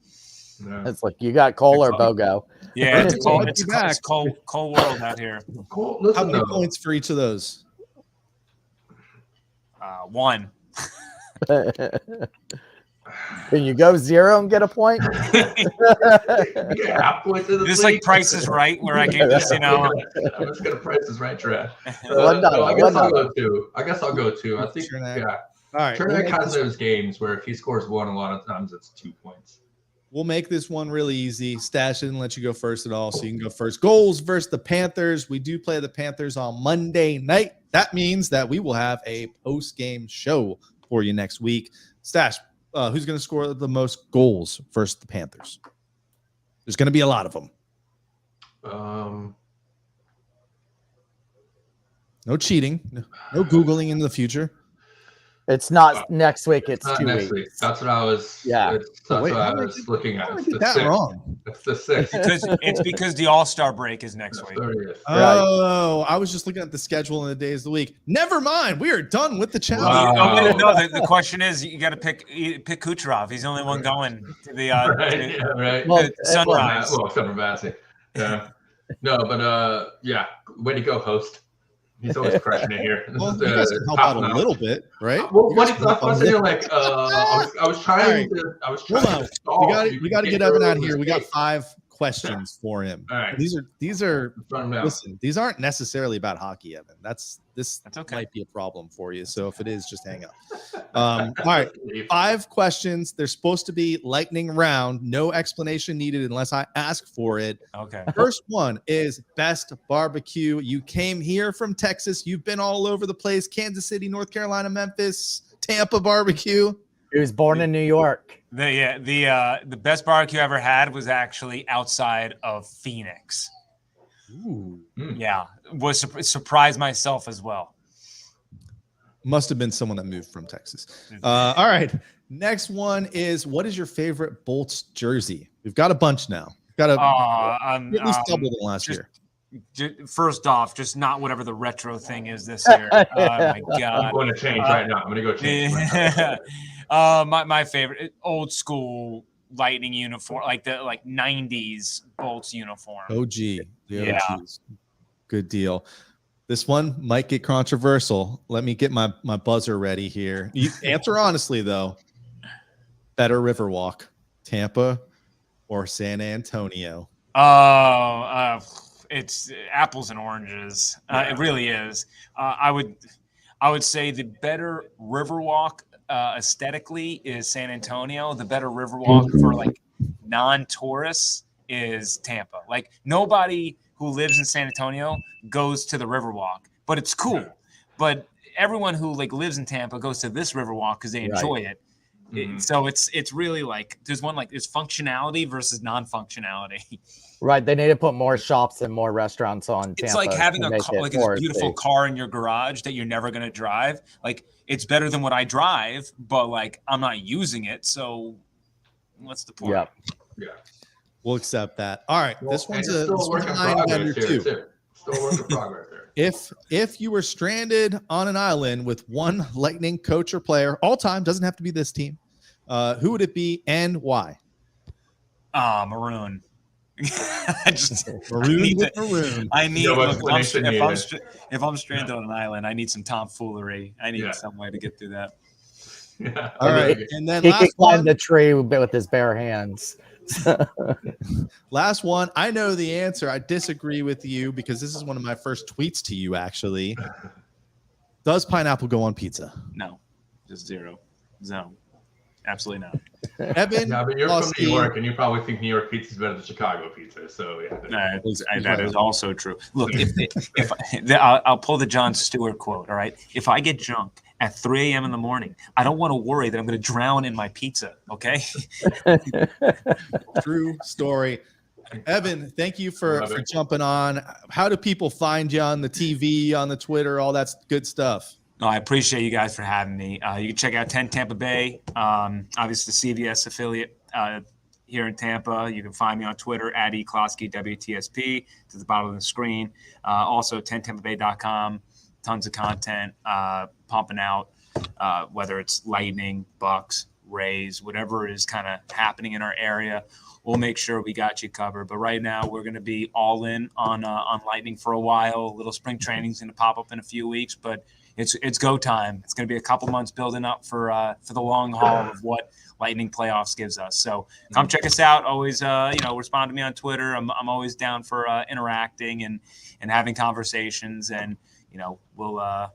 No. It's like you got Cole or Bogo. Yeah, it's cold world out here. Cole, how many points for each of those? 1. Can you go 0 and get a point? Yeah, this like Price is Right, where I can just, I'm just gonna Price is Right trash. $1. I guess I'll go 2. I think Cernak. All right. Cernak has those games where if he scores 1, a lot of times it's 2 points. We'll make this one really easy. Stash didn't let you go first at all, so you can go first. Goals versus the Panthers. We do play the Panthers on Monday night. That means that we will have a post-game show for you next week. Stash, who's going to score the most goals versus the Panthers? There's going to be a lot of them. No cheating. No Googling in the future. It's not next week. It's Not 2 next weeks. week. That's what I was. Yeah. That's Wait, what how I did I was get- looking how at. did I It's get the that 6th. wrong? It's the 6th. Because the All-Star break is next week. 30th. Oh, I was just looking at the schedule and the days of the week. Never mind. We are done with the challenge. Wow. No, the question is you got to pick Kucherov. He's the only one going to the Right. Yeah. Right. Well, to Sunrise. Well, except for Massey. Yeah. No, but yeah. Way to go, host. He's always crushing it here. This Well, is you guys can help out a top-notch. little bit, right? Well, You what guys he can help thought out a was, you're little- like, I was trying to. I was trying Hold on. to stall. We got to get Evan out of here. We got 5 questions for him. All right. These are Run him out. listen, these aren't necessarily about hockey, Evan. That's okay. might be a problem for you. So if it is, just hang up. All right. 5 questions. They're supposed to be lightning round. No explanation needed unless I ask for it. Okay. First one is best barbecue. You came here from Texas. You've been all over the place. Kansas City, North Carolina, Memphis, Tampa barbecue. He was born in New York. The best barbecue I ever had was actually outside of Phoenix. Ooh. Yeah, surprised myself as well. Must have been someone that moved from Texas. All right. Next one is, what is your favorite Bolts jersey? We've got a bunch now. We've got at least double than last year. First off, just not whatever the retro thing is this year. Oh my I'm god! going to change right now. I'm going to go change. Right now. My favorite old school Lightning uniform, like the 90s Bolts uniform. OG. Yeah. OGs. Good deal. This one might get controversial. Let me get my buzzer ready here. You answer honestly, though. Better Riverwalk, Tampa or San Antonio? It's apples and oranges. It really is. I would say the better Riverwalk aesthetically is San Antonio. The better Riverwalk for like non-tourists is Tampa. Like nobody who lives in San Antonio goes to the Riverwalk, but it's cool. But everyone who like lives in Tampa goes to this Riverwalk because they enjoy it. So it's really like there's functionality versus non-functionality. Right, they need to put more shops and more restaurants on Tampa. It's like having a car, like a beautiful touristy. car in your garage that you're never going to drive. Like it's better than what I drive, but like I'm not using it. So what's the point? Yep. Yeah. We'll accept that. All right. Well, this one's and it's a still a work in 9 progress too. here, too. Still a work in progress there. If you were stranded on an island with one Lightning coach or player all time, doesn't have to be this team, who would it be and why? Maroon. Maroon. I need. No Look, explanation if I'm stranded on an island, I need some tomfoolery. I need some way to get through that. Yeah. All right. And then He can last climb one. the tree with his bare hands. Last one. I know the answer. I disagree with you because this is one of my first tweets to you, actually. Does pineapple go on pizza? No, just zero. No, absolutely not. Evan, Yeah, but you're from Closky, New York, and you probably think New York pizza is better than Chicago pizza. So yeah. That is also true. Look, I'll pull the Jon Stewart quote. All right, if I get drunk at 3 a.m. in the morning, I don't want to worry that I'm going to drown in my pizza. Okay. True story. Evan, thank you for jumping on. How do people find you on the TV, on the Twitter, all that good stuff? No, I appreciate you guys for having me. You can check out 10 Tampa Bay, obviously the CBS affiliate here in Tampa. You can find me on Twitter at @eClosky WTSP to the bottom of the screen. Also 10tampabay.com, tons of content pumping out, whether it's Lightning, Bucks, Rays, whatever is kind of happening in our area. We'll make sure we got you covered. But right now, we're going to be all in on Lightning for a while. Little spring training is going to pop up in a few weeks, but it's go time. It's going to be a couple months building up for the long haul of what Lightning playoffs gives us. So come check us out. Always, respond to me on Twitter. I'm always down for interacting and having conversations. And we'll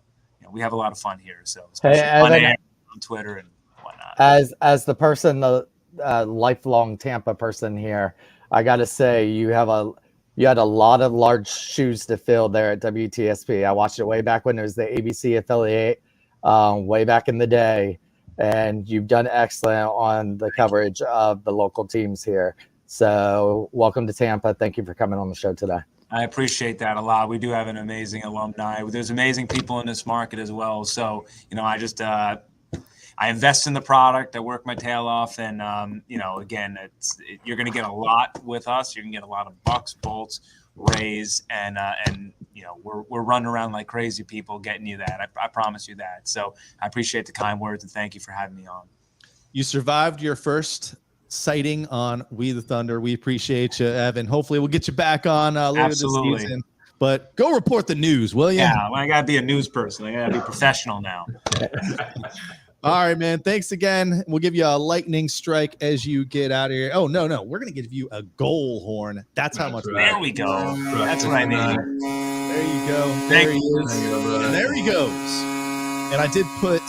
we have a lot of fun here. So especially on Twitter and whatnot. As the person, the lifelong Tampa person here, I got to say you had a lot of large shoes to fill there at WTSP. I watched it way back when it was the ABC affiliate, way back in the day, and you've done excellent on the coverage of the local teams here. So welcome to Tampa. Thank you for coming on the show today. I appreciate that a lot. We do have an amazing alumni. There's amazing people in this market as well. So, I just I invest in the product. I work my tail off, and again, you're going to get a lot with us. You're going to get a lot of bucks, bolts, rays, and we're running around like crazy people getting you that. I promise you that. So I appreciate the kind words and thank you for having me on. You survived your first sighting on We the Thunder. We appreciate you, Evan. Hopefully we'll get you back on later this season. But go report the news, will you? Yeah, I got to be a news person. I got to be professional now. All right, man. Thanks again. We'll give you a lightning strike as you get out of here. Oh, no. We're going to give you a goal horn. That's how much. There we go. That's what I need. There you go. Thank There he you. is. And there he goes. And I did put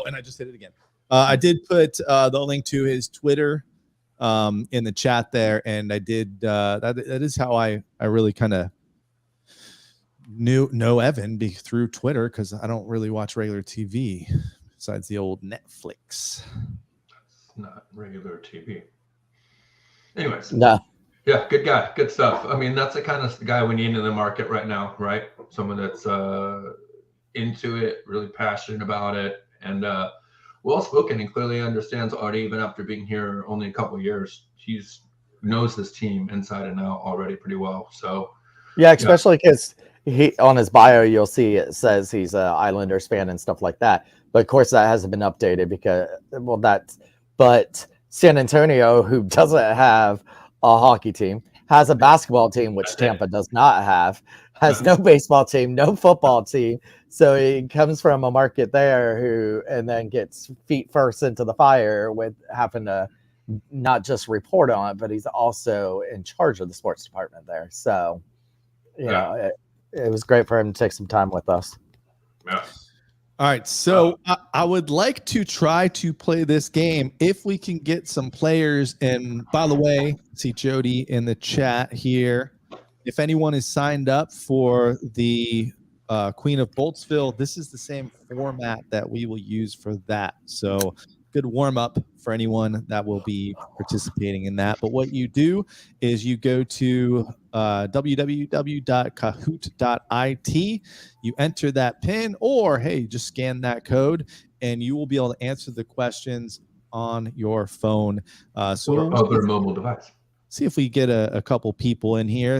and I just hit it again. I did put the link to his Twitter in the chat there, and I did that is how I really kind of know Evan through Twitter, because I don't really watch regular TV besides the old Netflix. It's not regular TV. Anyways. No. Yeah, good guy. Good stuff. I mean, that's the kind of guy we need in the market right now, right? Someone that's into it, really passionate about it, and well-spoken and clearly understands already, even after being here only a couple of years. He's knows this team inside and out already pretty well. So yeah, especially because he on his bio, you'll see it says he's an Islanders fan and stuff like that. But of course, that hasn't been updated because but San Antonio, who doesn't have a hockey team, has a basketball team, which Tampa does not have, has no baseball team, no football team. So he comes from a market there and then gets feet first into the fire with having to not just report on it, but he's also in charge of the sports department there. So, it was great for him to take some time with us. Yeah. All right, so I would like to try to play this game if we can get some players. And by the way, see Jody in the chat here. If anyone is signed up for the Queen of Boltsville, this is the same format that we will use for that. So good warm up for anyone that will be participating in that. But what you do is you go to www.kahoot.it. You enter that pin, or hey, just scan that code, and you will be able to answer the questions on your phone. Or other mobile device. See if we get a couple people in here.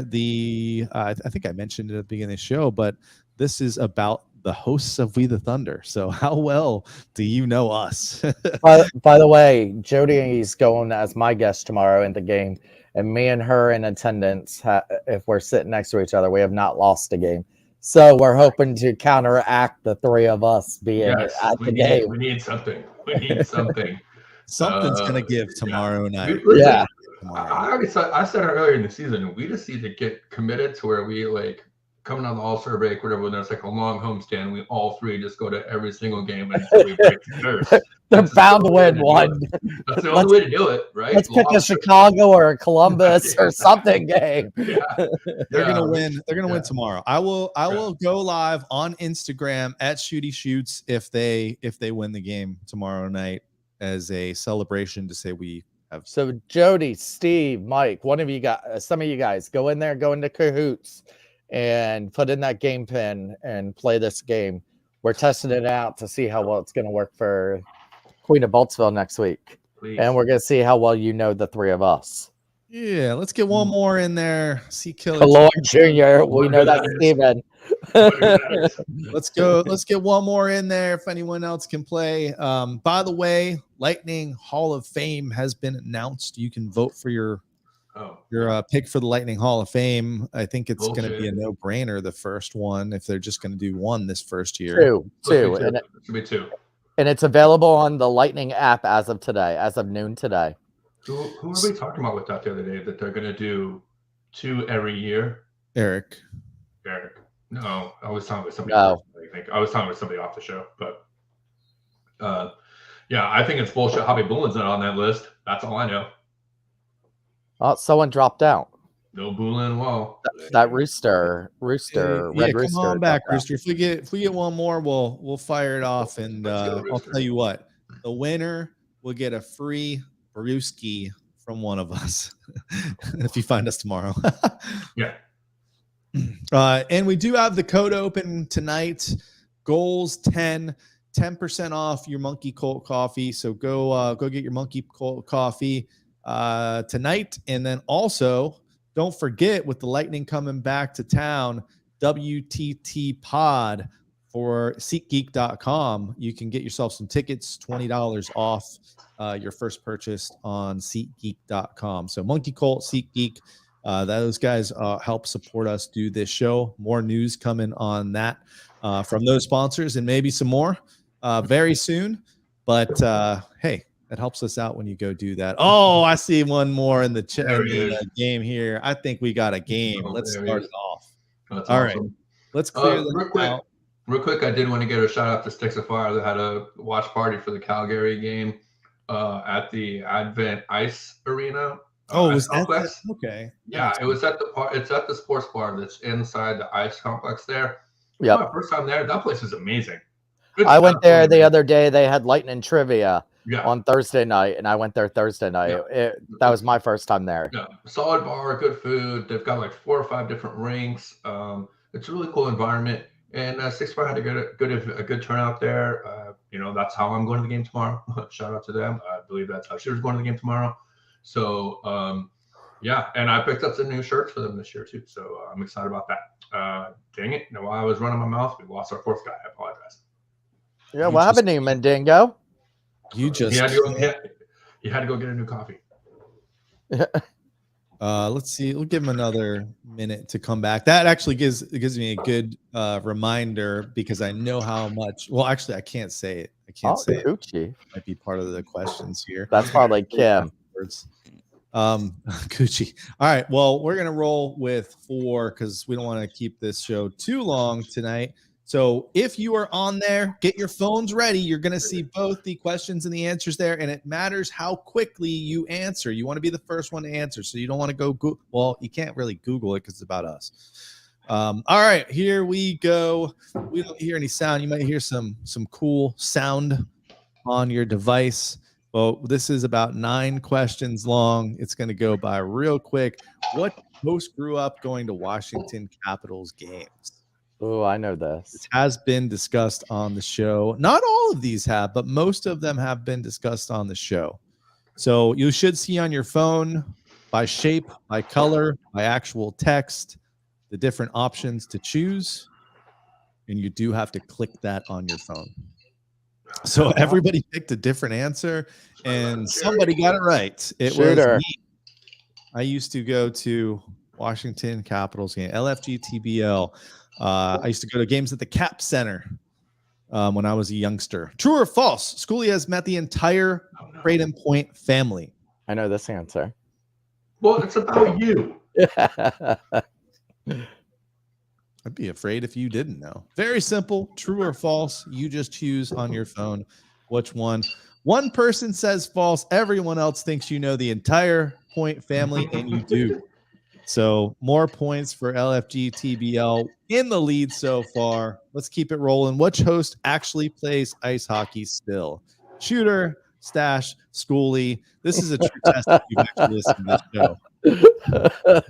I think I mentioned it at the beginning of the show, but this is about the hosts of We the Thunder. So how well do you know us? By the way, Jody's going as my guest tomorrow in the game, and me and her in attendance, if we're sitting next to each other, we have not lost a game. So we're hoping to counteract the three of us being at the game. We need something. We need something. Something's going to give tomorrow night. Yeah. I said it earlier in the season, we just need to get committed to where we coming on the All-Star break, whatever, when there's a long homestand, we all three just go to every single game until we break the curse. They're bound to win one. That's the only way to do it, right? Let's pick a Chicago or a Columbus or something game. Yeah. They're gonna win. They're gonna win tomorrow. I will go live on Instagram at Shooty Shoots if they win the game tomorrow night as a celebration to say we have. So Jody, Steve, Mike, one of you guys, some of you guys, go in there, go into Cahoots, and put in that game pin and play this game. We're testing it out to see how well it's going to work for Queen of Boltsville next week. Please. And we're going to see how well you know the three of us. Yeah, let's get one more in there. See Killer Lord Jr. We know that's Steven. Let's go. Let's get one more in there if anyone else can play. By the way, Lightning Hall of Fame has been announced. You can vote for your pick for the Lightning Hall of Fame. I think it's going to be a no-brainer, the first one, if they're just going to do one this first year. Two. And it should be two. And it's available on the Lightning app as of today, as of noon today. Who are we talking about with that the other day, that they're going to do two every year? Eric. No, I was talking with somebody. No. I think I was talking with somebody off the show, but yeah, I think it's bullshit. Hobby Boolin's not on that list. That's all I know. Oh, someone dropped out. No Boolin. Well, that rooster, Yeah, red rooster. Come on back, Rooster. If we get one more, we'll fire it off, and I'll tell you what, the winner will get a free brewski from one of us if you find us tomorrow. Yeah. And we do have the code open tonight. Goals 10, 10% off your Monkey Colt coffee. So go get your Monkey Colt coffee tonight. And then also, don't forget, with the Lightning coming back to town, WTT Pod for SeatGeek.com. You can get yourself some tickets, $20 off your first purchase on SeatGeek.com. So Monkey Colt, SeatGeek, those guys help support us do this show. More news coming on that from those sponsors, and maybe some more very soon. But hey, that helps us out when you go do that. Oh, I see one more in the game here. I think we got a game. Let's start it off. That's all awesome. right. Let's clear them out. Real quick, I did want to give a shout out to Sticks of Fire. They had a watch party for the Calgary game at the Advent Ice Arena. Was that okay? Yeah, it was at it's at the sports bar that's inside the ice complex there. Yeah, my first time there. That place is amazing. I went there the other day. They had Lightning trivia on Thursday night, and I went there Thursday night. Yeah. That was my first time there. Yeah, solid bar, good food. They've got like 4 or 5 different rinks. It's a really cool environment. And Six Fire had a good turnout there. That's how I'm going to the game tomorrow. Shout out to them. I believe that's how Shooter's going to the game tomorrow. So, and I picked up some new shirts for them this year too. So I'm excited about that. Dang it. While I was running my mouth, we lost our 4th guy. I apologize. Yeah, what happened to you, Mandingo? He had to go get a new coffee. Let's see. We'll give him another minute to come back. That actually gives me a good reminder, because I know how much. Well, actually, I can't say it. I can't say Gucci. It. Might be part of the questions here. That's probably Kim. Gucci. All right. Well, we're gonna roll with 4 because we don't want to keep this show too long tonight. So if you are on there, get your phones ready. You're going to see both the questions and the answers there, and it matters how quickly you answer. You want to be the first one to answer, so you don't want to go Google. Well, you can't really Google it because it's about us. All right, here we go. We don't hear any sound. You might hear some cool sound on your device. Well, this is about 9 questions long. It's going to go by real quick. What host grew up going to Washington Capitals games? Oh, I know this. It has been discussed on the show. Not all of these have, but most of them have been discussed on the show. So you should see on your phone, by shape, by color, by actual text, the different options to choose. And you do have to click that on your phone. So everybody picked a different answer, and somebody got it right. It was me. I used to go to Washington Capitals game, LFG TBL. I used to go to games at the Cap Center when I was a youngster. True or false? Schooley has met the entire Braden Point family. I know this answer. Well, it's about you. I'd be afraid if you didn't know. Very simple. True or false? You just choose on your phone which one. One person says false. Everyone else thinks you know the entire Point family, and you do. So more points for LFG TBL in the lead so far. Let's keep it rolling. Which host actually plays ice hockey still? Shooter, Stash, Schooley. This is a true test if you've actually listened to this show.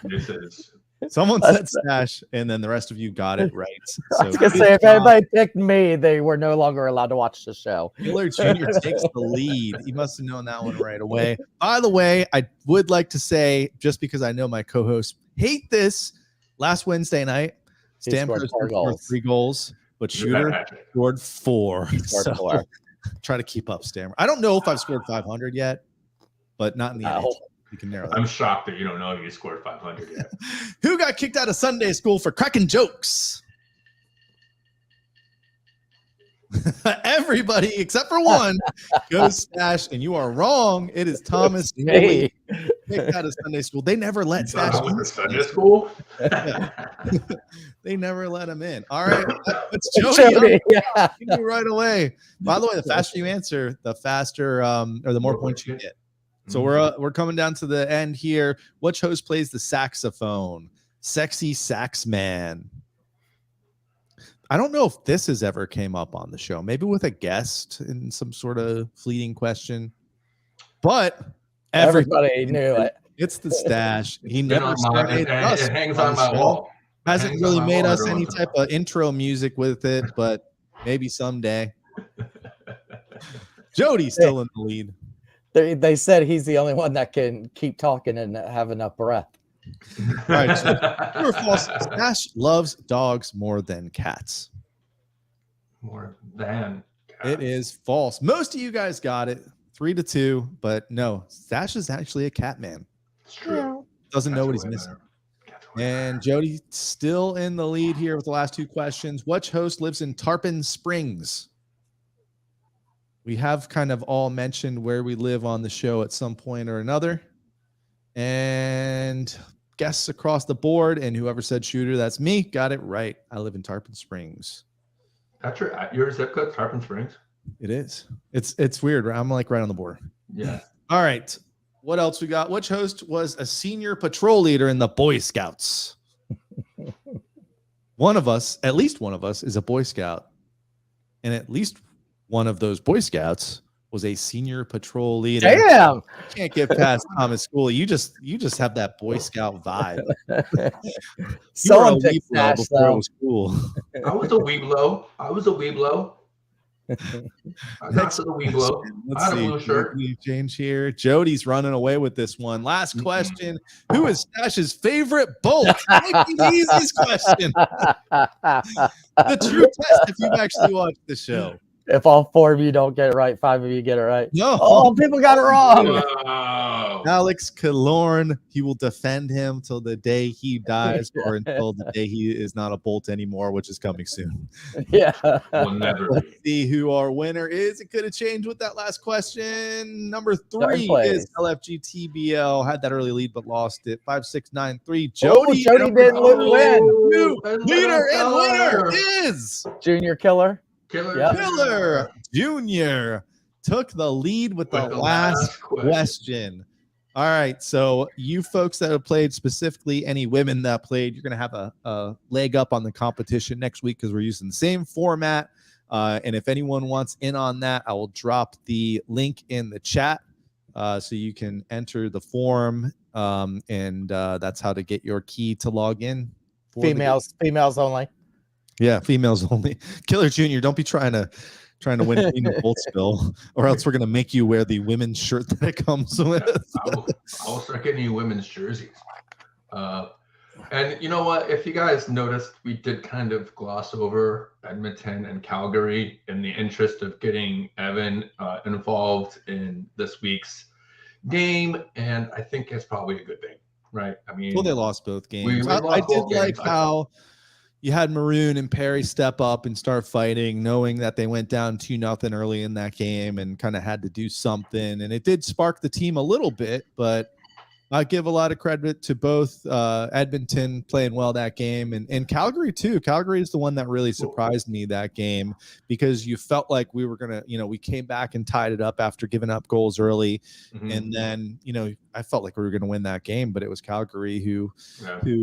This is. Someone said Stash, and then the rest of you got it right. So I was going to say, if anybody picked me, they were no longer allowed to watch the show. Miller Jr. takes the lead. He must have known that one right away. By the way, I would like to say, just because I know my co-hosts hate this, last Wednesday night, Stamkos scored 3 goals, but Shooter scored 4. He scored 4. Try to keep up, Stammer. I don't know if I've scored 500 yet, but not in the NHL. You can narrow that. I'm shocked that you don't know you scored 500 yet. Who got kicked out of Sunday school for cracking jokes? Everybody except for one goes Stash, and you are wrong. It is Thomas. Hey. Kicked out of Sunday school. They never let Stash in Sunday school. They never let him in. All right, let's Jody. Yeah. Right away. By the way, the faster you answer, the faster or the more points you get. So we're coming down to the end here. Which host plays the saxophone? Sexy Sax Man. I don't know if this has ever came up on the show. Maybe with a guest in some sort of fleeting question. But everybody knew it. It's the Stash. He never it hangs on my wall. Hasn't really made us any type of intro music with it, but Maybe someday. Jody's still in the lead. They said he's the only one that can keep talking and have enough breath. All right. So true or false? Stash loves dogs more than cats. More than cats. It is false. Most of you guys got it 3-2, but no, Stash is actually a cat man. It's true. Doesn't know what he's way missing. better. And Jody still in the lead here with the last two questions. Which host lives in Tarpon Springs? We have kind of all mentioned where we live on the show at some point or another. And guests across the board, and whoever said Shooter, that's me, got it right. I live in Tarpon Springs. That's your zip code, Tarpon Springs? It is. It's weird. Right? I'm like right on the border. Yeah. All right. What else we got? Which host was a senior patrol leader in the Boy Scouts? One of us, at least one of us, is a Boy Scout. And at least one of those Boy Scouts was a senior patrol leader. Damn. You can't get past Thomas School. You just have that Boy Scout vibe. Someone picked Weeblo Stash, before it though. was cool. I was a Weeblo. I got to the Weeblo. I had a blue shirt. Change here. Jody's running away with this one. Last question. Who is Stash's favorite Bolt? Make the easiest question. The true test if you've actually watched the show. If all 4 of you don't get it right, 5 of you get it right. No. Oh, people got it wrong. Wow. Alex Killorn, he will defend him till the day he dies or until the day he is not a Bolt anymore, which is coming soon. Yeah. Will never Let's be. see who our winner is. It could have changed with that last question. Number 3 Third place. is LFG TBL. Had that early lead but lost it. 5693. Jody. Jody didn't win. New leader and winner is Junior Killer. Killer. Killer Junior. Took the lead with the last question. All right. So you folks that have played, specifically any women that played, you're going to have a leg up on the competition next week because we're using the same format. And if anyone wants in on that, I will drop the link in the chat so you can enter the form. And that's how to get your key to log in. Females only. Yeah, females only. Killer Junior, don't be trying to win Queen of Bolt Spill, or else we're gonna make you wear the women's shirt that it comes with. I will start getting you women's jerseys. And you know what? If you guys noticed, we did kind of gloss over Edmonton and Calgary in the interest of getting Evan involved in this week's game, and I think it's probably a good thing, right? I mean, well, they lost both games. We I lost did both like games. how you had Maroon and Perry step up and start fighting, knowing that they went down 2-0 early in that game and kind of had to do something. And it did spark the team a little bit, but I give a lot of credit to both Edmonton playing well that game and Calgary too. Calgary is the one that really surprised me that game because you felt like we were going to, we came back and tied it up after giving up goals early. Mm-hmm. And then, I felt like we were going to win that game, but it was Calgary who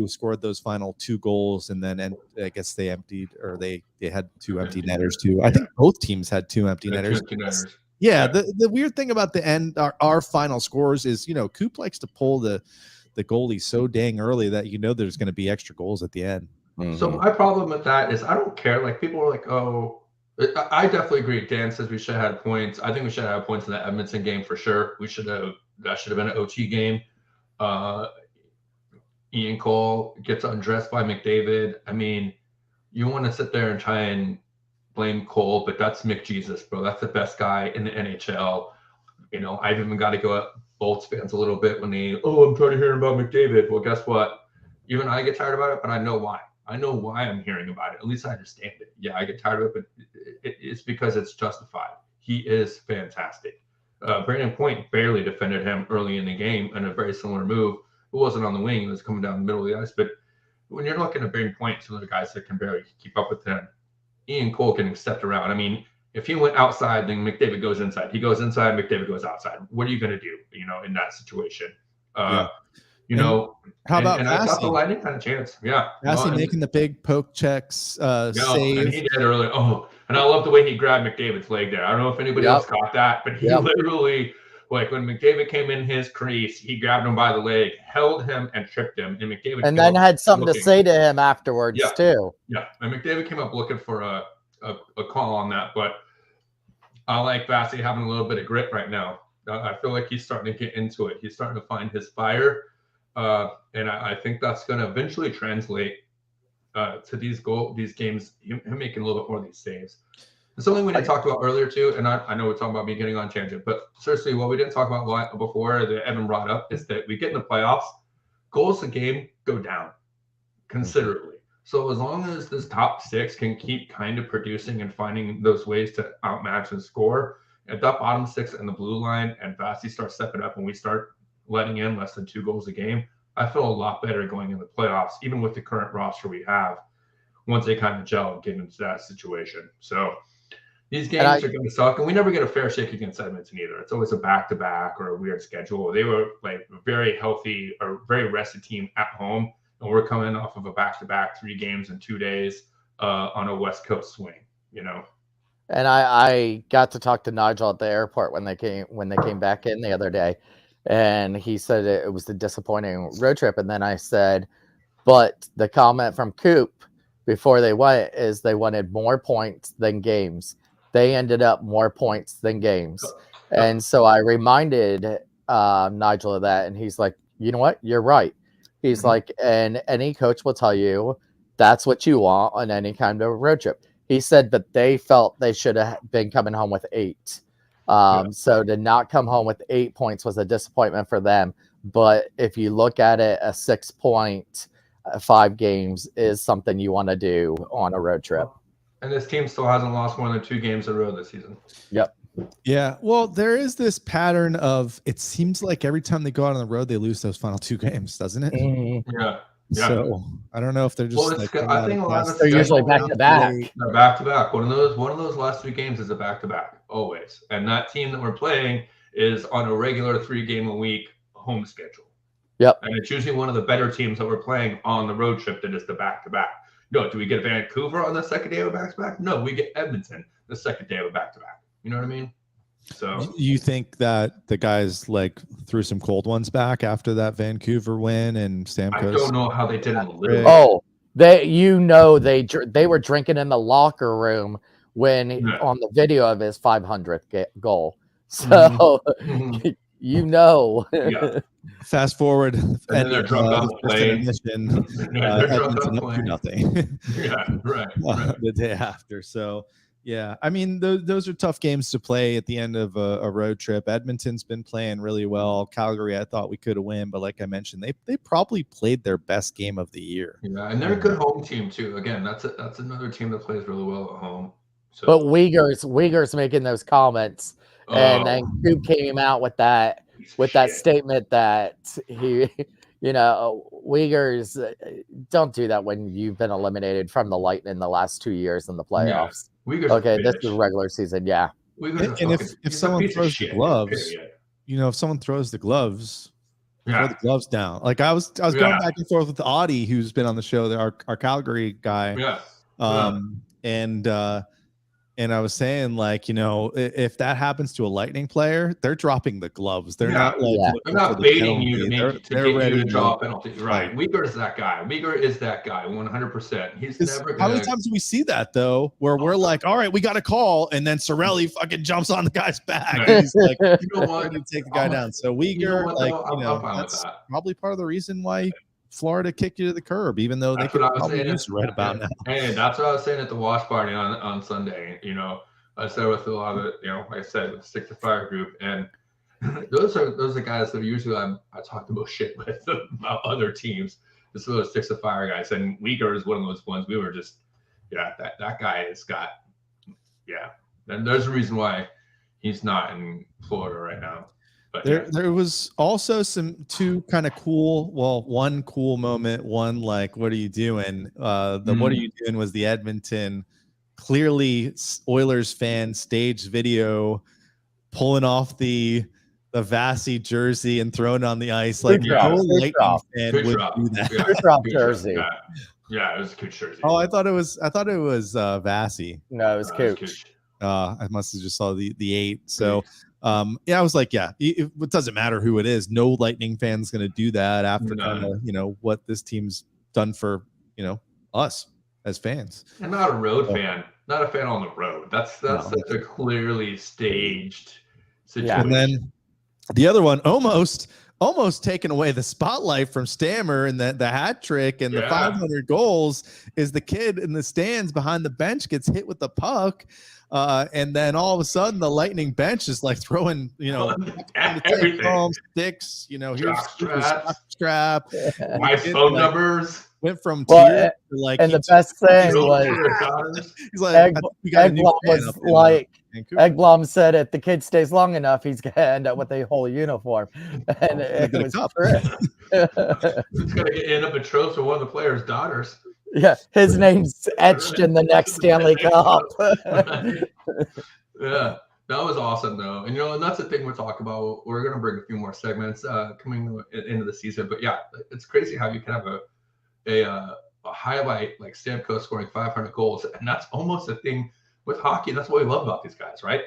scored those final 2 goals. And then I guess they emptied, or they had 2 empty netters too. I think both teams had 2 empty netters. Yeah, the weird thing about the end, our final scores is, Coop likes to pull the goalie so dang early that there's going to be extra goals at the end. Mm-hmm. So my problem with that is I don't care. Like people are like, oh, I definitely agree. Dan says we should have had points. I think we should have had points in the Edmonton game for sure. That should have been an OT game. Ian Cole gets undressed by McDavid. I mean, you want to sit there and try and blame Cole, but that's McJesus, bro. That's the best guy in the NHL. I've even got to go at Bolts fans a little bit when I'm trying to hear about McDavid. Well, guess what? Even I get tired about it, but I know why. I know why I'm hearing about it. At least I understand it. Yeah, I get tired of it, but it's because it's justified. He is fantastic. Brandon Point barely defended him early in the game in a very similar move. It wasn't on the wing. It was coming down the middle of the ice. But when you're looking at Brandon Point, some of the guys that can barely keep up with him, Ian Cole getting stepped around. I mean, if he went outside, then McDavid goes inside. He goes inside, McDavid goes outside. What are you going to do, in that situation? How about I thought the Lightning had a chance. Yeah. Massey making the big poke checks save. And he did earlier. Oh, and I love the way he grabbed McDavid's leg there. I don't know if anybody else caught that, but he literally, like when McDavid came in his crease, he grabbed him by the leg, held him, and tripped him. And McDavid then had something to say to him afterwards too. Yeah, and McDavid came up looking for a a call on that, but I like Vasi having a little bit of grit right now. I feel like he's starting to get into it. He's starting to find his fire, and I think that's going to eventually translate to these games. Him making a little bit more of these saves. And something we didn't talk about earlier too, and I know we're talking about me getting on tangent, but seriously, what we didn't talk about before that Evan brought up is that we get in the playoffs, goals a game go down considerably. So as long as this top six can keep kind of producing and finding those ways to outmatch and score, at that bottom six and the blue line and Vasi start stepping up and we start letting in less than 2 goals a game, I feel a lot better going in the playoffs, even with the current roster we have, once they kind of gel and get into that situation. So these games are going to suck, and we never get a fair shake against Edmonton either. It's always a back-to-back or a weird schedule. They were like a very healthy or very rested team at home, and we're coming off of a back-to-back 3 games in 2 days on a West Coast swing, you know. And I got to talk to Nigel at the airport when they came back in the other day, and he said it was a disappointing road trip. And then I said, but the comment from Coop before they went is they wanted more points than games. They ended up more points than games. And so I reminded Nigel of that, and he's like, you know what? You're right. He's like, and any coach will tell you that's what you want on any kind of road trip. He said that they felt they should have been coming home with 8. So to not come home with 8 points was a disappointment for them. But if you look at it, a 6 point, 5 games is something you want to do on a road trip. And this team still hasn't lost more than 2 games in a row this season. Yep. Yeah. Well, there is this pattern of it seems like every time they go out on the road, they lose those final 2 games, doesn't it? Yeah. Yeah. So I don't know if they're just. Well, I think a lot of they're usually back to back. They're back to back. One of those last 3 games is a back to back always, and that team that we're playing is on a regular 3-game-a-week home schedule. Yep. And it's usually one of the better teams that we're playing on the road trip that is the back to back. No, do we get Vancouver on the second day of a back to back? No, we get Edmonton the second day of a back to back. You know what I mean? So you think that the guys like threw some cold ones back after that Vancouver win and Stamkos? I don't know how they did it. Oh, they were drinking in the locker room when on the video of his 500th goal. So Yeah. Fast forward, and they're drunk on the plane. They're drunk on the plane. Nothing. Yeah, right. The day after. So. Yeah, I mean, those are tough games to play at the end of a road trip. Edmonton's been playing really well. Calgary, I thought we could have won, but like I mentioned, they probably played their best game of the year. Yeah, and they're a good home team too. Again, that's another team that plays really well at home. So. But Uyghur's making those comments, and then Coop came out with that statement that he, Uyghurs don't do that when you've been eliminated from the Lightning the last 2 years in the playoffs. Yeah. Okay, this is regular season, yeah. And if someone throws the gloves, if someone throws the gloves, throw the gloves down. Like I was going back and forth with Audie, who's been on the show, our Calgary guy. And I was saying, like, if that happens to a Lightning player, they're dropping the gloves. They're not like they're not baiting you to get ready you to draw a penalty. Right. Uyghur is that guy. Uyghur is that guy, 100%. He's never gonna... How many times do we see that though, where we're like, all right, we got a call, and then Cirelli fucking jumps on the guy's back. And he's like, you know what? You take the guy down. So Uyghur, that's probably part of the reason why Florida kicked you to the curb, even though they could probably use right about now. Hey, that's what I was saying at the watch party on Sunday. I said with a lot of like I said, with the Stick to Fire group, and those are guys that usually I talk about shit with about other teams. This is those Sticks to Fire guys, and Uyghur is one of those ones. We were just that guy has got and there's a reason why he's not in Florida right now. There was also two kind of cool, one cool moment, one like, what are you doing? What are you doing was the Edmonton, clearly Oilers fan staged video pulling off the Vasi jersey and throwing it on the ice. Like no Lightning fan would do that. Good drop jersey. Yeah, it was a good jersey. Oh, I thought it was Vasi. No, it was Cooch. I must have just saw the 8. So I was like, it doesn't matter who it is. No Lightning fan's going to do that after kind of, what this team's done for, us as fans. And not a road fan, not a fan on the road. That's such a clearly staged situation. And then the other one almost taking away the spotlight from Stammer and the hat trick and the 500 goals is the kid in the stands behind the bench gets hit with the puck. And then all of a sudden the Lightning bench is like throwing, everything, sticks, here's strap, my phone numbers. Went from tears to like, and the best thing was he's like, Egblom said if the kid stays long enough, he's gonna end up with a whole uniform. And it was he's gonna end up a trophy for one of the players' daughters. Yeah, his name's etched in the next Stanley Cup. Yeah, that was awesome though. And and that's the thing we're talking about. We're gonna bring a few more segments coming into the season. But yeah, it's crazy how you can have a highlight like Stamkos scoring 500 goals, and that's almost a thing with hockey. That's what we love about these guys, right?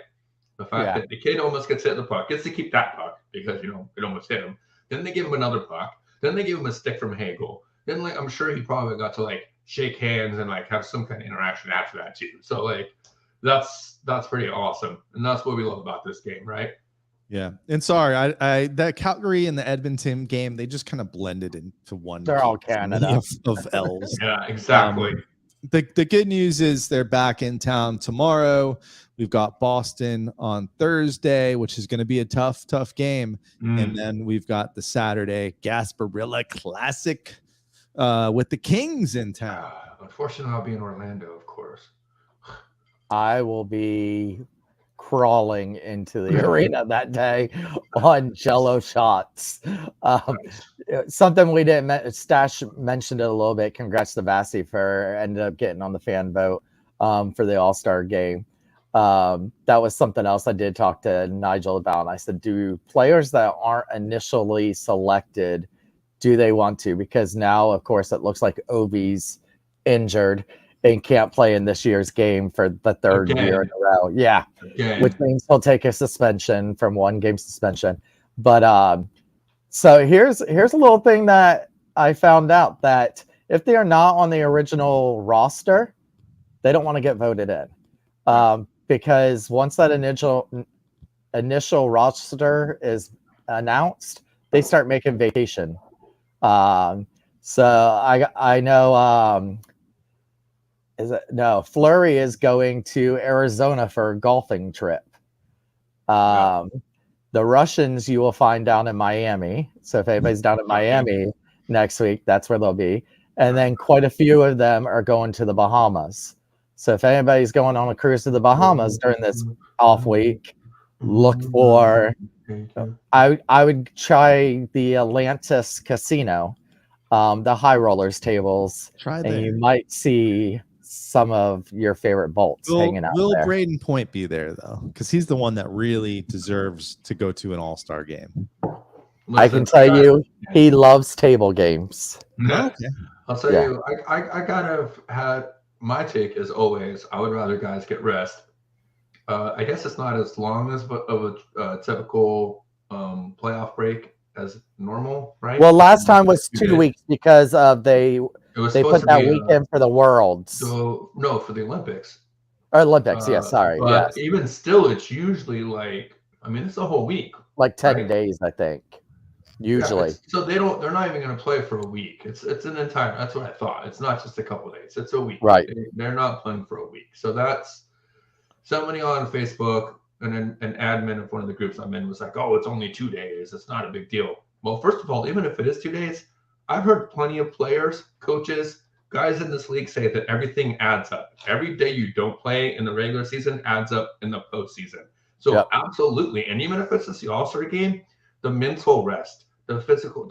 The fact that the kid almost gets hit in the puck, gets to keep that puck because it almost hit him. Then they give him another puck. Then they give him a stick from Hagel. Then I'm sure he probably got to shake hands and have some kind of interaction after that too. So that's pretty awesome, and that's what we love about this game, right? Yeah, and sorry, I that Calgary and the Edmonton game, they just kind of blended into one. They're all Canada of L's. Yeah, exactly. The good news is they're back in town tomorrow. We've got Boston on Thursday, which is going to be a tough game, and then we've got the Saturday Gasparilla Classic with the Kings in town. Unfortunately, I'll be in Orlando, of course. I will be crawling into the arena that day on Jello shots. Something we didn't Stash mentioned it a little bit. Congrats to Vasi for ended up getting on the fan vote for the All-Star game. That was something else I did talk to Nigel about. And I said, do players that aren't initially selected, do they want to? Because now, of course, it looks like Ovi's injured and can't play in this year's game for the third year in a row. Yeah. Which means he'll take a suspension from 1 game suspension. But so here's a little thing that I found out, that if they are not on the original roster, they don't want to get voted in. Because once that initial roster is announced, they start making vacation. So I know Fleury is going to Arizona for a golfing trip. The Russians you will find down in Miami. So if anybody's down in Miami next week, that's where they'll be. And then quite a few of them are going to the Bahamas. So if anybody's going on a cruise to the Bahamas during this off week, look for, I would try the Atlantis Casino, the high rollers tables. Try and there. you might see some of your favorite bolts hanging out will there. Braden Point be there though? Because he's the one that really deserves to go to an All-Star game. I can tell you, he loves table games. Yeah. Okay. I'll tell you, I kind of had my take as always. I would rather guys get rest. I guess it's not as long as of a typical playoff break as normal, right? Well, last time was 2 weeks because of they put that weekend for the Worlds. So no, for the Olympics. Or Olympics, sorry. But even still, it's usually it's a whole week. Like 10 days, I think. Usually. Yeah, so they're not even going to play for a week. It's an entire, that's what I thought. It's not just a couple days. It's a week. Right. They're not playing for a week. So that's somebody on Facebook and then an admin of one of the groups I'm in was like, oh, it's only 2 days. It's not a big deal. Well, first of all, even if it is 2 days, I've heard plenty of players, coaches, guys in this league say that everything adds up. Every day you don't play in the regular season adds up in the postseason. So absolutely. And even if it's just the All-Star game, the mental rest, the physical,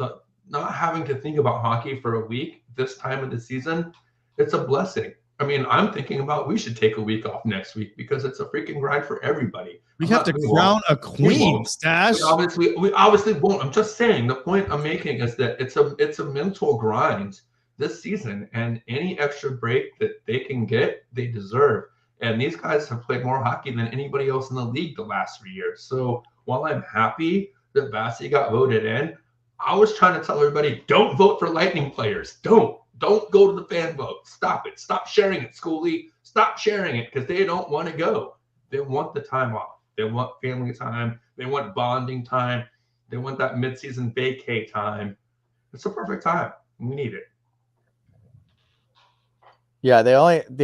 not having to think about hockey for a week this time of the season, it's a blessing. I mean, I'm thinking about we should take a week off next week because it's a freaking grind for everybody. We have to crown a queen, Stash. We obviously won't. I'm just saying, the point I'm making is that it's a mental grind this season, and any extra break that they can get, they deserve. And these guys have played more hockey than anybody else in the league the last 3 years. So while I'm happy that Vasi got voted in, I was trying to tell everybody, don't vote for Lightning players. Don't Don't go to the fan vote. Stop it. Stop sharing it, Schoolie. Stop sharing it because they don't want to go. They want the time off. They want family time. They want bonding time. They want that midseason vacay time. It's a perfect time. We need it. Yeah, the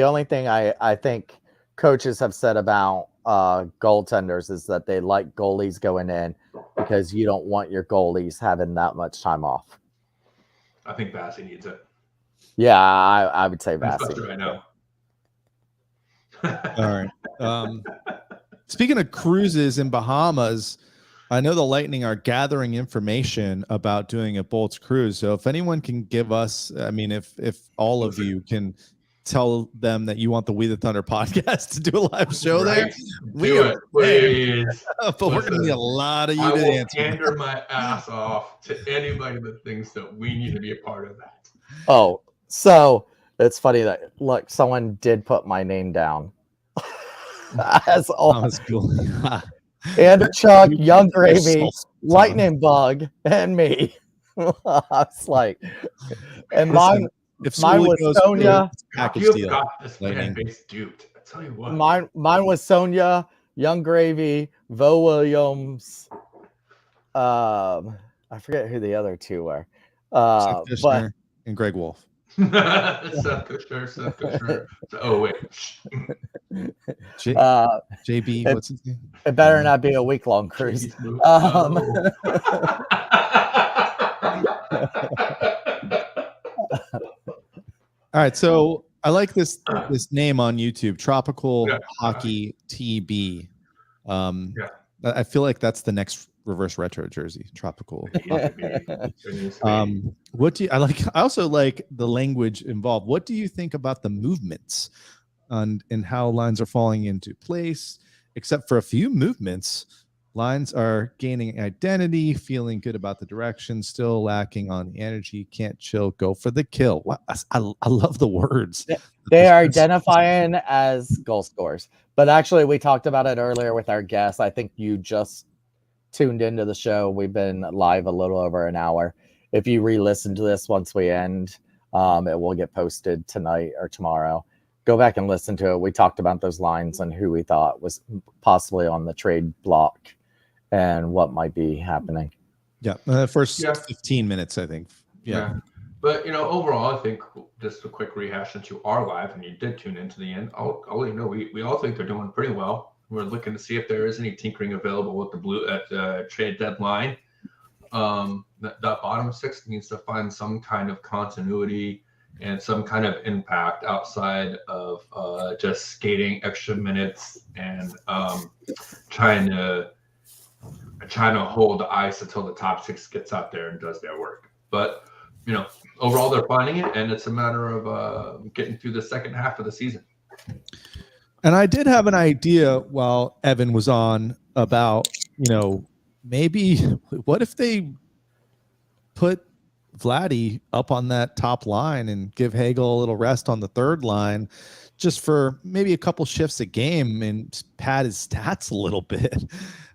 only thing I think coaches have said about goaltenders is that they like goalies going in because you don't want your goalies having that much time off. I think Bassey needs it. Yeah, I would say Bassey. Especially right now. All right. Speaking of cruises in Bahamas, I know the Lightning are gathering information about doing a Bolts cruise. So if anyone can give us, I mean, if all of you can tell them that you want the We the Thunder podcast to do a live show there, do it, please. But we're going to need a lot of you I to will answer. pander my ass off to anybody that thinks that we need to be a part of that. Oh, so it's funny that look, someone did put my name down. As always. Cool. And Chuck, Young Gravy, Lightning Bug, and me. I was like, and mine was Sonia. You've got this fan base duped. I tell you what. Mine was Sonia, Young Gravy, Vo Williams. I forget who the other two were. But and Greg Wolf. Seth Kushner. Oh wait. JB, what's his name? It better not be a week-long cruise. All right, so I like this name on YouTube, Tropical Hockey TB. I feel like that's the next reverse retro jersey, Tropical. What do you? I also like the language involved. What do you think about the movements and how lines are falling into place? Except for a few movements, lines are gaining identity, feeling good about the direction, still lacking on the energy. Can't chill, go for the kill. Wow, I love the words. They are identifying as goal scorers. But actually, we talked about it earlier with our guest. I think you just tuned into the show. We've been live a little over an hour. If you re-listen to this once we end, it will get posted tonight or tomorrow. Go back and listen to it. We talked about those lines and who we thought was possibly on the trade block and what might be happening. Yeah, first 15 minutes, I think. Yeah. But, overall, I think just a quick rehash since you are live and you did tune into the end, I'll let you know we all think they're doing pretty well. We're looking to see if there is any tinkering available with the trade deadline. That bottom six needs to find some kind of continuity and some kind of impact outside of just skating extra minutes and trying to hold the ice until the top six gets out there and does their work. But overall they're finding it, and it's a matter of getting through the second half of the season. And I did have an idea while Evan was on about, maybe what if they put Vladdy up on that top line and give Hagel a little rest on the third line just for maybe a couple shifts a game and pad his stats a little bit.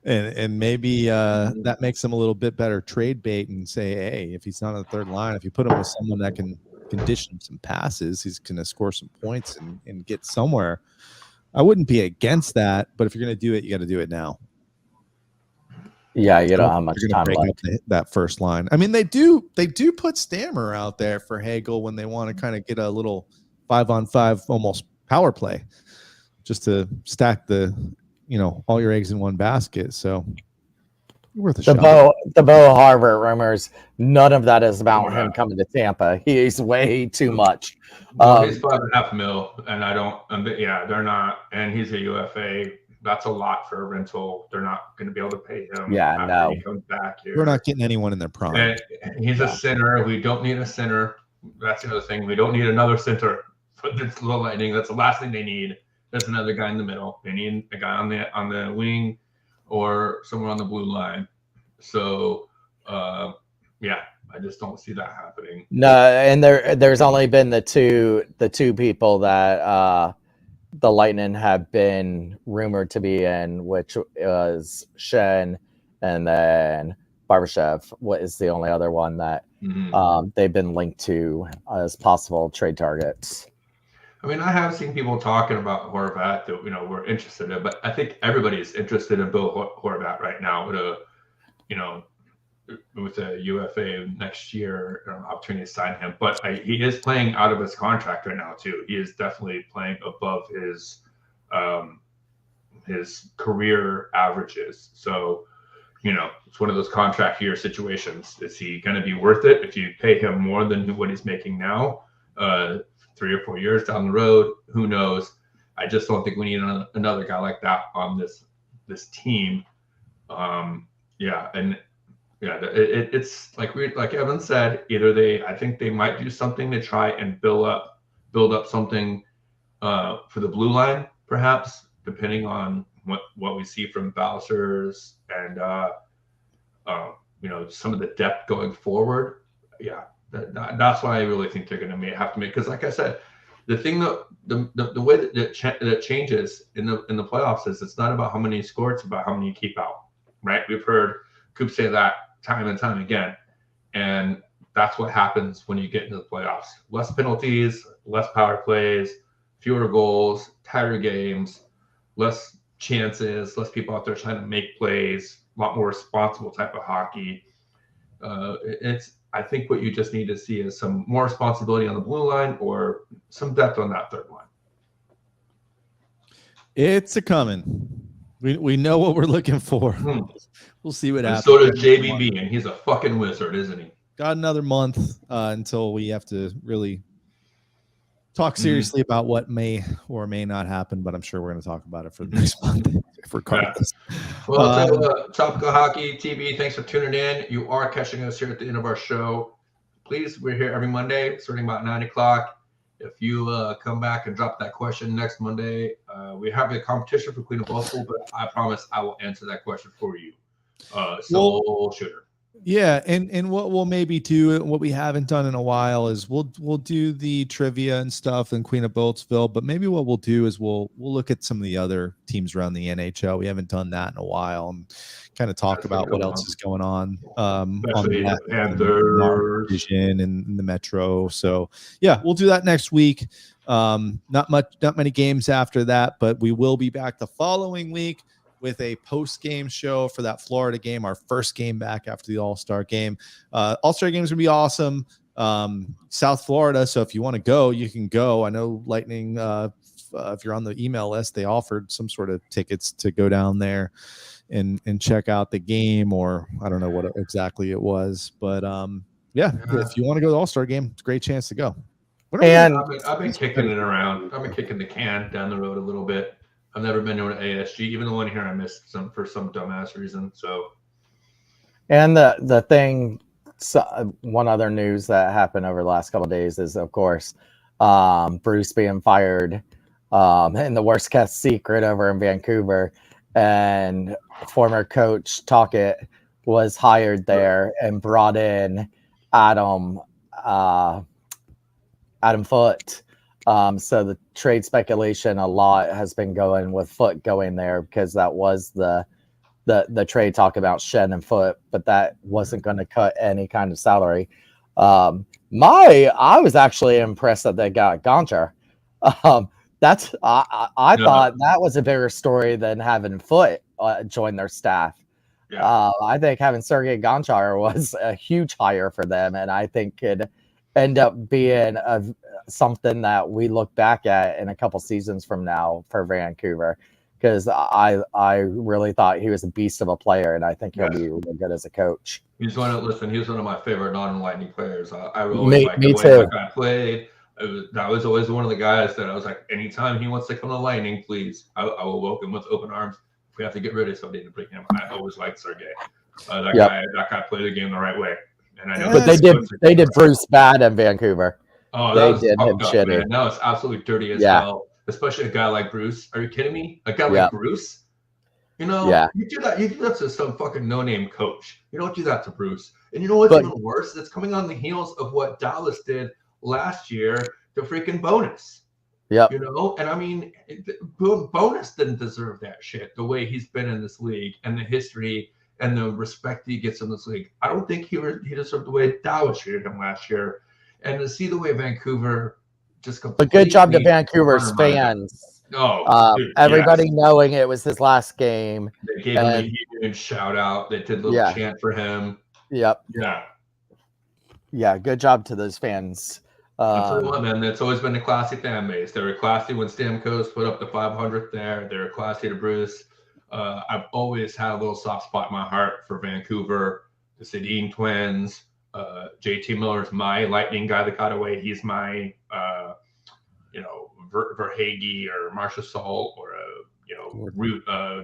And maybe that makes him a little bit better trade bait and say, hey, if he's not on the third line, if you put him with someone that can dish him some passes, he's going to score some points and get somewhere. I wouldn't be against that, but if you're going to do it, you got to do it now. Yeah, you don't have much time left. That first line. I mean, they do put Stammer out there for Hagel when they want to kind of get a little 5-on-5 almost power play, just to stack all your eggs in one basket. So worth a shot. The Bo Harvard rumors, none of that is about him coming to Tampa. He's way too much. He's $5.5 million, and I don't. They're not. And he's a UFA. That's a lot for a rental. They're not going to be able to pay him. Yeah, no. He comes back here. We're not getting anyone in their prime. And he's a center. We don't need a center. That's the other thing. We don't need another center for this little Lightning. That's the last thing they need. There's another guy in the middle. They need a guy on the wing or somewhere on the blue line. So, I just don't see that happening. No, and there's only been the two people that the Lightning have been rumored to be in, which was Shen and then Barbashev. What is the only other one that they've been linked to as possible trade targets. I mean, I have seen people talking about Horvat that we're interested in, but I think everybody's interested in Bill Horvat right now with a UFA next year, an opportunity to sign him. But he is playing out of his contract right now too. He is definitely playing above his career averages. So, it's one of those contract year situations. Is he going to be worth it if you pay him more than what he's making now? 3 or 4 years down the road, who knows? I just don't think we need another guy like that on this team. It's like Evan said. I think they might do something to try and build up something for the blue line, perhaps, depending on what we see from Bowser's and some of the depth going forward. Yeah. That's why I really think they're going to have to make, because like I said, the thing that the way that changes in the playoffs is it's not about how many you score, it's about how many you keep out, right? We've heard Coop say that time and time again, and that's what happens when you get into the playoffs. Less penalties, less power plays, fewer goals, tighter games, less chances, less people out there trying to make plays, a lot more responsible type of hockey. I think what you just need to see is some more responsibility on the blue line or some depth on that third line. It's a coming. We know what we're looking for. We'll see what happens. So does JBB, and he's a fucking wizard, isn't he? Got another month until we have to really talk seriously about what may or may not happen, but I'm sure we're going to talk about it for the next month. Regardless. Yeah. Well, Topical Hockey TV, thanks for tuning in. You are catching us here at the end of our show. Please, we're here every Monday, starting about 9 o'clock. If you come back and drop that question next Monday, we have a competition for Queen of Boastful, but I promise I will answer that question for you. Shooter. Yeah, and what we'll maybe do, what we haven't done in a while, is we'll do the trivia and stuff in Queen of Boltsville, but maybe what we'll do is we'll look at some of the other teams around the NHL. We haven't done that in a while, and kind of talk about what else is going on on the division and the Metro. So yeah, we'll do that next week. Not many games after that, but we will be back the following week with a post-game show for that Florida game, our first game back after the All-Star game. All-Star game is going to be awesome. South Florida, so if you want to go, you can go. I know Lightning, if you're on the email list, they offered some sort of tickets to go down there and check out the game, or I don't know what exactly it was. But if you want to go to the All-Star game, it's a great chance to go. And I've been kicking it around. I've been kicking the can down the road a little bit. I've never been to an ASG, even the one here I missed for some dumbass reason. So, and the thing, one other news that happened over the last couple of days is, of course, Bruce being fired, and the worst kept secret over in Vancouver, and former coach Tocchet was hired there and brought in Adam Foote. So the trade speculation a lot has been going with Foote going there, because that was the trade talk about Shen and Foote, but that wasn't going to cut any kind of salary. I was actually impressed that they got Gonchar. I thought that was a bigger story than having Foote join their staff. Yeah. I think having Sergei Gonchar was a huge hire for them, and I think could end up being something that we look back at in a couple seasons from now for Vancouver, because I really thought he was a beast of a player, and I think he'll be really good as a coach. He's one of my favorite non-Lightning players. I really like the way that guy played. That was always one of the guys that I was like, anytime he wants to come to Lightning, please, I will welcome with open arms. If we have to get rid of somebody to bring him, I always liked Sergei. That guy played the game the right way. And I know, but they did Bruce bad in Vancouver. Oh, they did him shitty. Now it's absolutely dirty as hell. Especially a guy like Bruce. Are you kidding me? A guy like Bruce? You do that to some fucking no-name coach. You don't do that to Bruce. And you know what's even worse? It's coming on the heels of what Dallas did last year to freaking Bonus. Yeah. And I mean, Bonus didn't deserve that shit the way he's been in this league and the history and the respect he gets in this league. I don't think he deserved the way Dallas treated him last year. And to see the way Vancouver just A good job to Vancouver's undermined him. fans. Oh, dude, Everybody yes. knowing it was his last game. They gave him a huge shout out. They did a little chant for him. Yep. Yeah. Yeah. Good job to those fans. I'll tell you what, man, it's always been a classy fan base. They were classy when Stamkos put up the 500th there. They were classy to Bruce. I've always had a little soft spot in my heart for Vancouver, the Sedin twins. JT Miller's my Lightning guy that got away. He's my, Verhage or Marcia Salt or,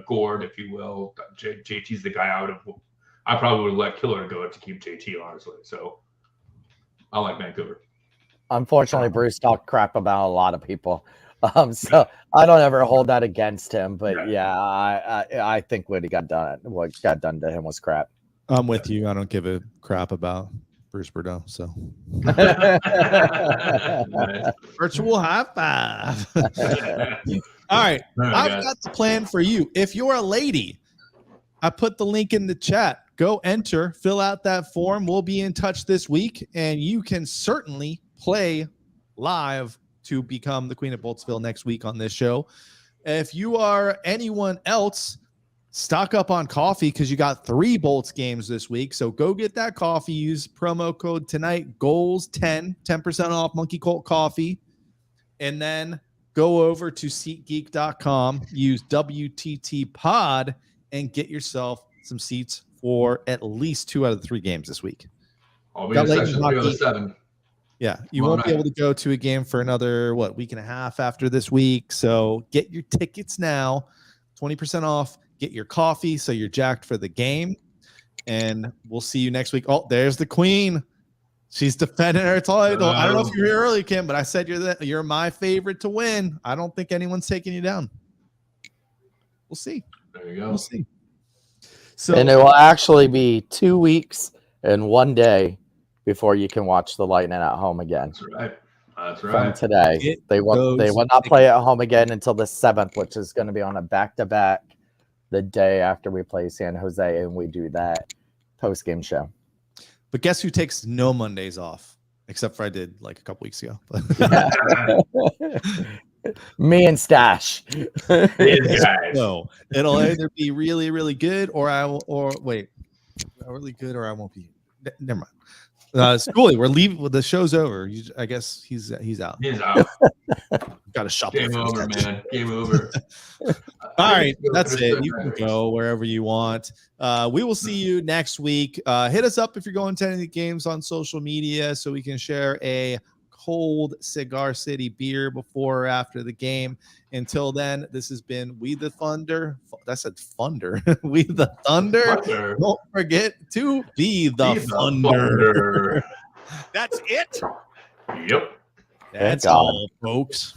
Gord, if you will. JT's the guy out of. I probably would let Killer go to keep JT, honestly. So I like Vancouver. Unfortunately, Bruce talked crap about a lot of people. So I don't ever hold that against him. But I think what got done to him was crap. I'm with you. I don't give a crap about Bruce Bordeaux. So virtual high five. All right. I've got the plan for you. If you're a lady, I put the link in the chat. Go enter, fill out that form. We'll be in touch this week, and you can certainly play live to become the Queen of Boltsville next week on this show. If you are anyone else, stock up on coffee because you got 3 Bolts games this week. So go get that coffee. Use promo code tonight, GOALS10, 10% off Monkey Colt coffee. And then go over to SeatGeek.com, use WTT Pod, and get yourself some seats for at least 2 out of the 3 games this week. I'll be in section 307. Yeah, you won't be able to go to a game for another, week and a half after this week. So get your tickets now, 20% off. Get your coffee so you're jacked for the game. And we'll see you next week. Oh, there's the Queen. She's defending her title. I don't know if you were here early, Kim, but I said you're my favorite to win. I don't think anyone's taking you down. We'll see. There you go. We'll see. So, and it will actually be 2 weeks and 1 day before you can watch the Lightning at home again. That's right. That's right. From today. They will not play at home again until the 7th, which is going to be on a back-to-back the day after we play San Jose, and we do that post-game show. But guess who takes no Mondays off? Except for I did like a couple weeks ago. Me and Stash. No, it'll either be really, really good really good or I won't be. Never mind. Schoolie, we're leaving. The show's over. I guess he's out. He's out. Got to shop. Game over, man. Game over. All right, that's it. You can go wherever you want. We will see you next week. Hit us up if you're going to any of the games on social media so we can share a cold Cigar City beer before or after the game. Until then, this has been We the Thunder. I said Thunder. We the Thunder. Don't forget to be the Thunder. That's it. Yep. That's all, folks.